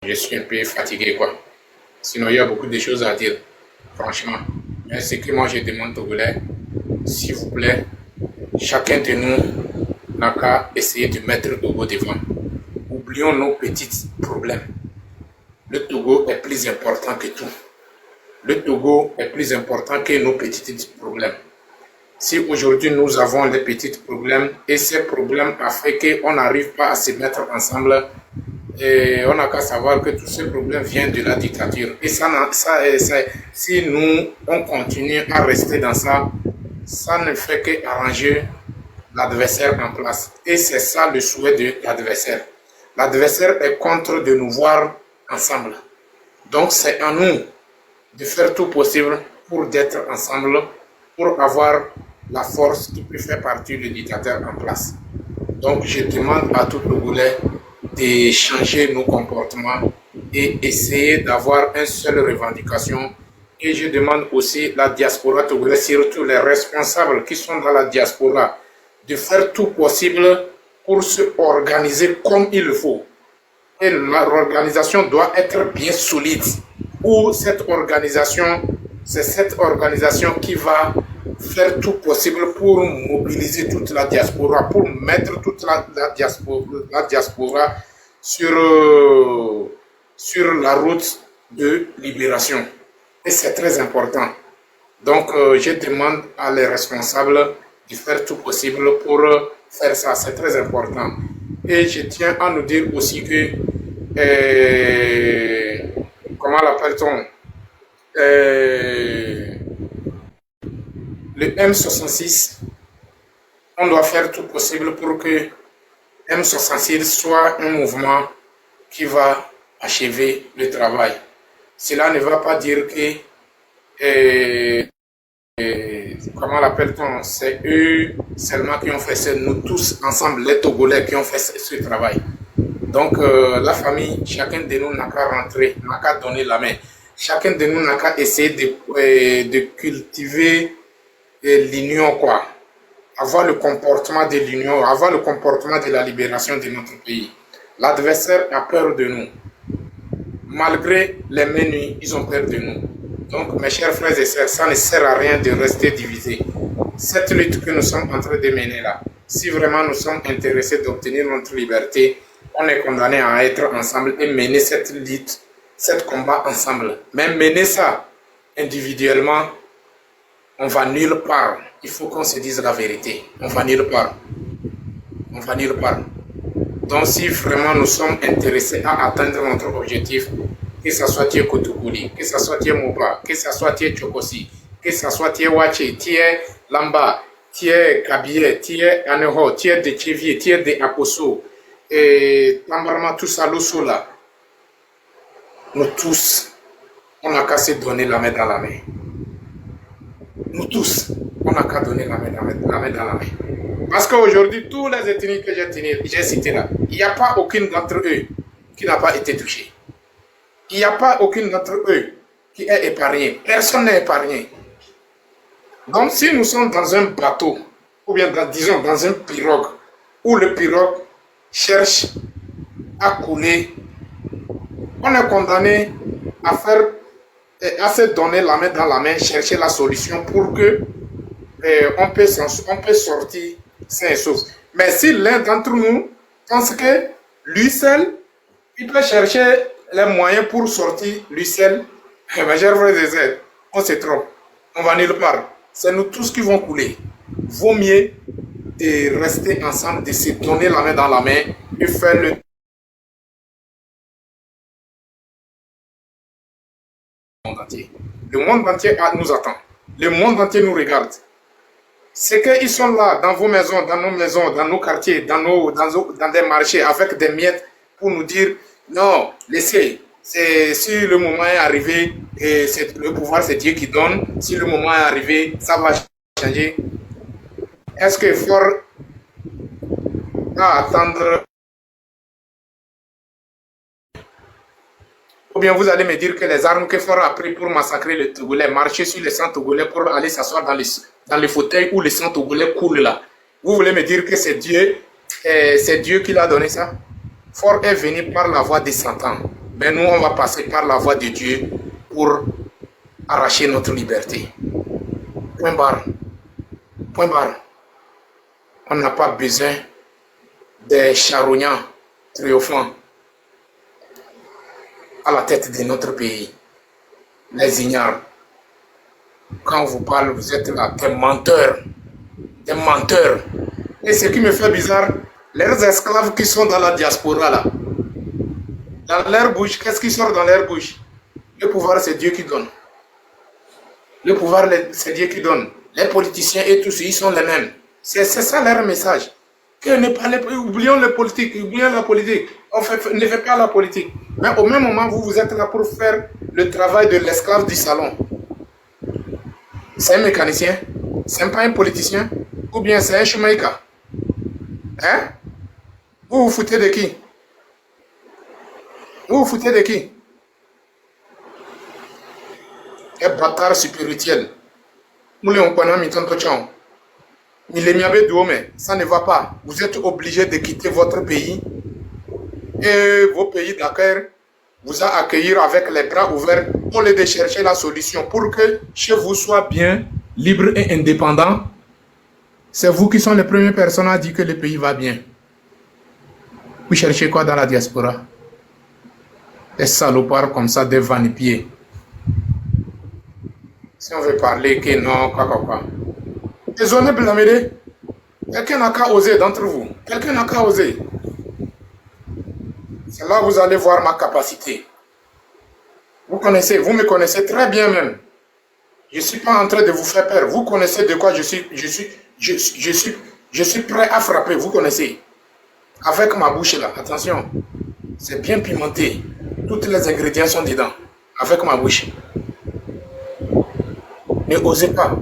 Je suis un peu fatigué, quoi. Sinon, il y a beaucoup de choses à dire, franchement. Mais ce que moi je demande aux Togolais, s'il vous plaît, chacun de nous n'a qu'à essayer de mettre le Togo devant. Oublions nos petits problèmes. Le Togo est plus important que tout. Le Togo est plus important que nos petits problèmes. Si aujourd'hui nous avons des petits problèmes et ces problèmes ont fait qu'on n'arrive pas à se mettre ensemble, et on n'a qu'à savoir que tous ces problèmes viennent de la dictature. Et si nous, on continue à rester dans ça, ça ne fait qu'arranger l'adversaire en place. Et c'est ça le souhait de l'adversaire. L'adversaire est contre de nous voir ensemble. Donc c'est à nous de faire tout possible pour d'être ensemble, pour avoir la force qui peut faire partie du dictateur en place. Donc je demande à tout le Togolais de changer nos comportements et essayer d'avoir une seule revendication. Et je demande aussi la diaspora togolaise, surtout les responsables qui sont dans la diaspora, de faire tout possible pour se organiser comme il le faut. Et l'organisation doit être bien solide. Ou cette organisation, c'est cette organisation qui va faire tout possible pour mobiliser toute la diaspora, pour mettre toute la diaspora sur la route de libération. Et c'est très important. Donc, je demande à les responsables de faire tout possible pour faire ça. C'est très important. Et je tiens à nous dire aussi que, comment l'appelle-t-on, le M66, on doit faire tout possible pour que M66 soit un mouvement qui va achever le travail. Cela ne va pas dire que, comment l'appelle-t-on, c'est eux seulement qui ont fait ça, nous tous ensemble, les Togolais qui ont fait ce travail. Donc, la famille, chacun de nous n'a qu'à rentrer, n'a qu'à donner la main. Chacun de nous n'a qu'à essayer de cultiver l'union, quoi. Avoir le comportement de l'union, avoir le comportement de la libération de notre pays. L'adversaire a peur de nous. Malgré les menus, ils ont peur de nous. Donc, mes chers frères et sœurs, ça ne sert à rien de rester divisés. Cette lutte que nous sommes en train de mener là, si vraiment nous sommes intéressés d'obtenir notre liberté, on est condamné à être ensemble et mener cette lutte, cette combat ensemble. Mais mener ça individuellement, on va nulle part. Il faut qu'on se dise la vérité. On va nulle part. On va nulle part. Donc, si vraiment nous sommes intéressés à atteindre notre objectif, que ce soit Thier Koutoukuli, que ce soit Thier Mouba, que ce soit Thier Tchokosi, que ce soit Thier Waché, Thier Lamba, Thier Kabiye, Thier Aneho, Thier de Tchevier, Thier de Akoso, et Tambarma, tout ça, là, nous tous, on n'a qu'à se donner la main dans la main. Nous tous, on n'a qu'à donner la main dans la main. Parce qu'aujourd'hui, tous les ethnies que j'ai citées là, il n'y a pas aucune d'entre eux qui n'a pas été touchée. Il n'y a pas aucune d'entre eux qui est épargnée. Personne n'est épargné. Donc, si nous sommes dans un bateau, ou bien disons dans un pirogue, où le pirogue cherche à couler, on est condamné à se donner la main dans la main, chercher la solution pour que on peut sortir sain et sauf. Mais si l'un d'entre nous pense que lui seul, il peut chercher les moyens pour sortir lui seul, mes chers frères et sœurs, on se trompe. On va nulle part. C'est nous tous qui vont couler. Vaut mieux de rester ensemble, de se donner la main dans la main et faire le monde entier. Le monde entier nous attend. Le monde entier nous regarde. C'est qu'ils sont là, dans vos maisons, dans nos quartiers, dans des marchés, avec des miettes, pour nous dire, non, laissez, si le moment est arrivé, et le pouvoir c'est Dieu qui donne, si le moment est arrivé, ça va changer. Est-ce qu'il faut attendre? Ou bien vous allez me dire que les armes que Fort a pris pour massacrer les Togolais, marcher sur les sangs Togolais pour aller s'asseoir dans les fauteuils où les sangs Togolais coulent là. Vous voulez me dire que c'est Dieu qui l'a donné ça? Fort est venu par la voie des 100 ans. Mais nous, on va passer par la voie de Dieu pour arracher notre liberté. Point barre. Point barre. On n'a pas besoin des charognats triomphants à la tête de notre pays. Les ignares. Quand on vous parle, vous êtes là, des menteurs. Des menteurs. Et ce qui me fait bizarre, leurs esclaves qui sont dans la diaspora là, dans leur bouche, qu'est-ce qui sort dans leur bouche? Le pouvoir, c'est Dieu qui donne. Le pouvoir, c'est Dieu qui donne. Les politiciens et tous, ils sont les mêmes. C'est ça leur message. Que ne parlez pas, oublions les politiques, oublions la politique. Ne fait pas la politique. Mais au même moment, vous êtes là pour faire le travail de l'esclave du salon. C'est un mécanicien, c'est pas un politicien, ou bien c'est un choumaïka. Hein? Vous vous foutez de qui? Vous vous foutez de qui? Un bâtard spirituel. Ça ne va pas. Vous êtes obligé de quitter votre pays et vos pays d'accueil vous a accueillir avec les bras ouverts au lieu de chercher la solution pour que chez vous soit bien libre et indépendant, c'est vous qui sont les premières personnes à dire que le pays va bien. Vous cherchez quoi dans la diaspora? Des salopards comme ça, des vanipiers. Si on veut parler que non, quoi. Désolé, blâmer. Quelqu'un n'a qu'à oser d'entre vous. Quelqu'un n'a qu'à oser. C'est là que vous allez voir ma capacité. Vous me connaissez très bien même. Je ne suis pas en train de vous faire peur. Vous connaissez de quoi je suis prêt à frapper. Vous connaissez. Avec ma bouche là, attention. C'est bien pimenté. Tous les ingrédients sont dedans. Avec ma bouche. Ne osez pas.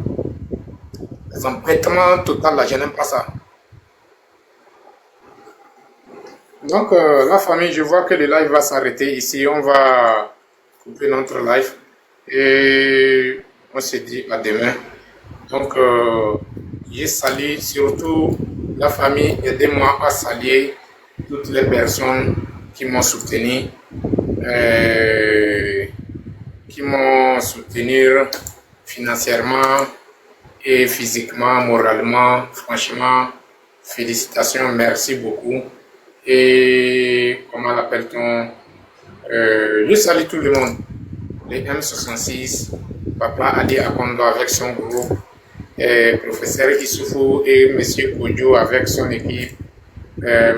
Les embêtements total là, je n'aime pas ça. Donc, la famille, je vois que le live va s'arrêter ici. On va couper notre live. Et on se dit à demain. Donc, je salue surtout la famille. Aidez-moi à saluer toutes les personnes qui m'ont soutenu. Financièrement et physiquement, moralement. Franchement, félicitations, merci beaucoup. Et comment l'appelle-t-on? Je salue tout le monde. Les M66, Papa Ali Akondo avec son groupe, Professeur Issoufou et Monsieur Kodjo avec son équipe, Grand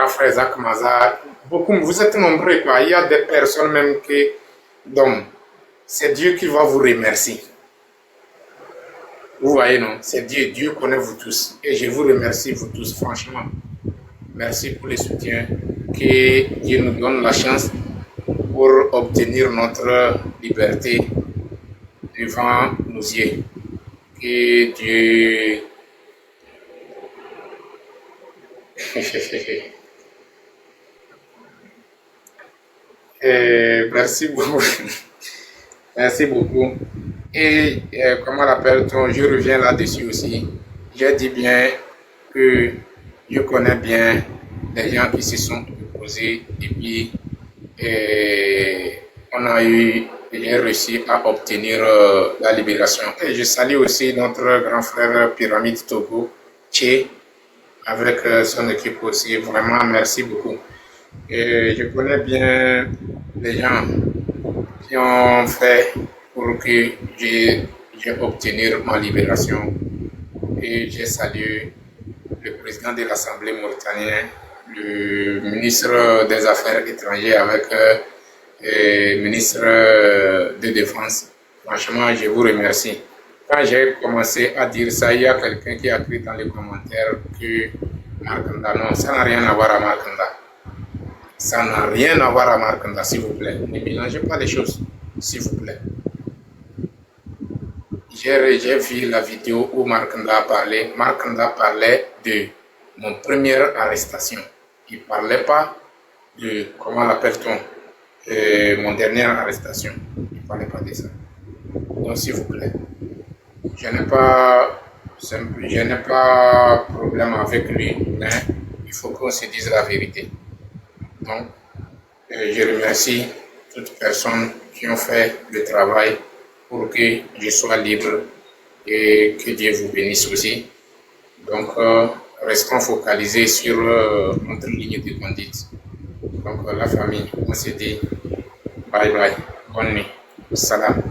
Frère Zach Mazar. Beaucoup, vous êtes nombreux, quoi. Il y a des personnes même qui... Donc, c'est Dieu qui va vous remercier. Vous voyez, non? C'est Dieu. Dieu connaît vous tous. Et je vous remercie, vous tous, franchement. Merci pour le soutien. Que Dieu nous donne la chance pour obtenir notre liberté devant nos yeux. Que Dieu... merci beaucoup. Merci beaucoup. Et comment l'appelle-t-on? Je reviens là-dessus aussi. J'ai dit bien que je connais bien les gens qui se sont opposés et puis j'ai réussi à obtenir la libération. Et je salue aussi notre grand frère Pyramide Togo, Tché, avec son équipe aussi. Vraiment, merci beaucoup. Et je connais bien les gens qui ont fait pour que j'ai obtenu ma libération. Et j'ai salué le président de l'Assemblée mauritanienne, le ministre des Affaires étrangères avec le ministre de Défense. Franchement, je vous remercie. Quand j'ai commencé à dire ça, il y a quelqu'un qui a écrit dans les commentaires que Markanda, non, ça n'a rien à voir à Markanda. Ça n'a rien à voir à Markanda, s'il vous plaît. Ne mélangez pas les choses, s'il vous plaît. J'ai vu la vidéo où Markanda a parlé. Markanda parlait de mon première arrestation. Il ne parlait pas de, comment l'appelle-t-on, mon dernière arrestation. Il ne parlait pas de ça. Donc, s'il vous plaît, je n'ai pas problème avec lui, mais il faut qu'on se dise la vérité. Donc, je remercie toutes les personnes qui ont fait le travail pour que je sois libre et que Dieu vous bénisse aussi. Donc, restons focalisés sur notre ligne de conduite. Donc, la famille, on se dit bye bye, bonne nuit, salam.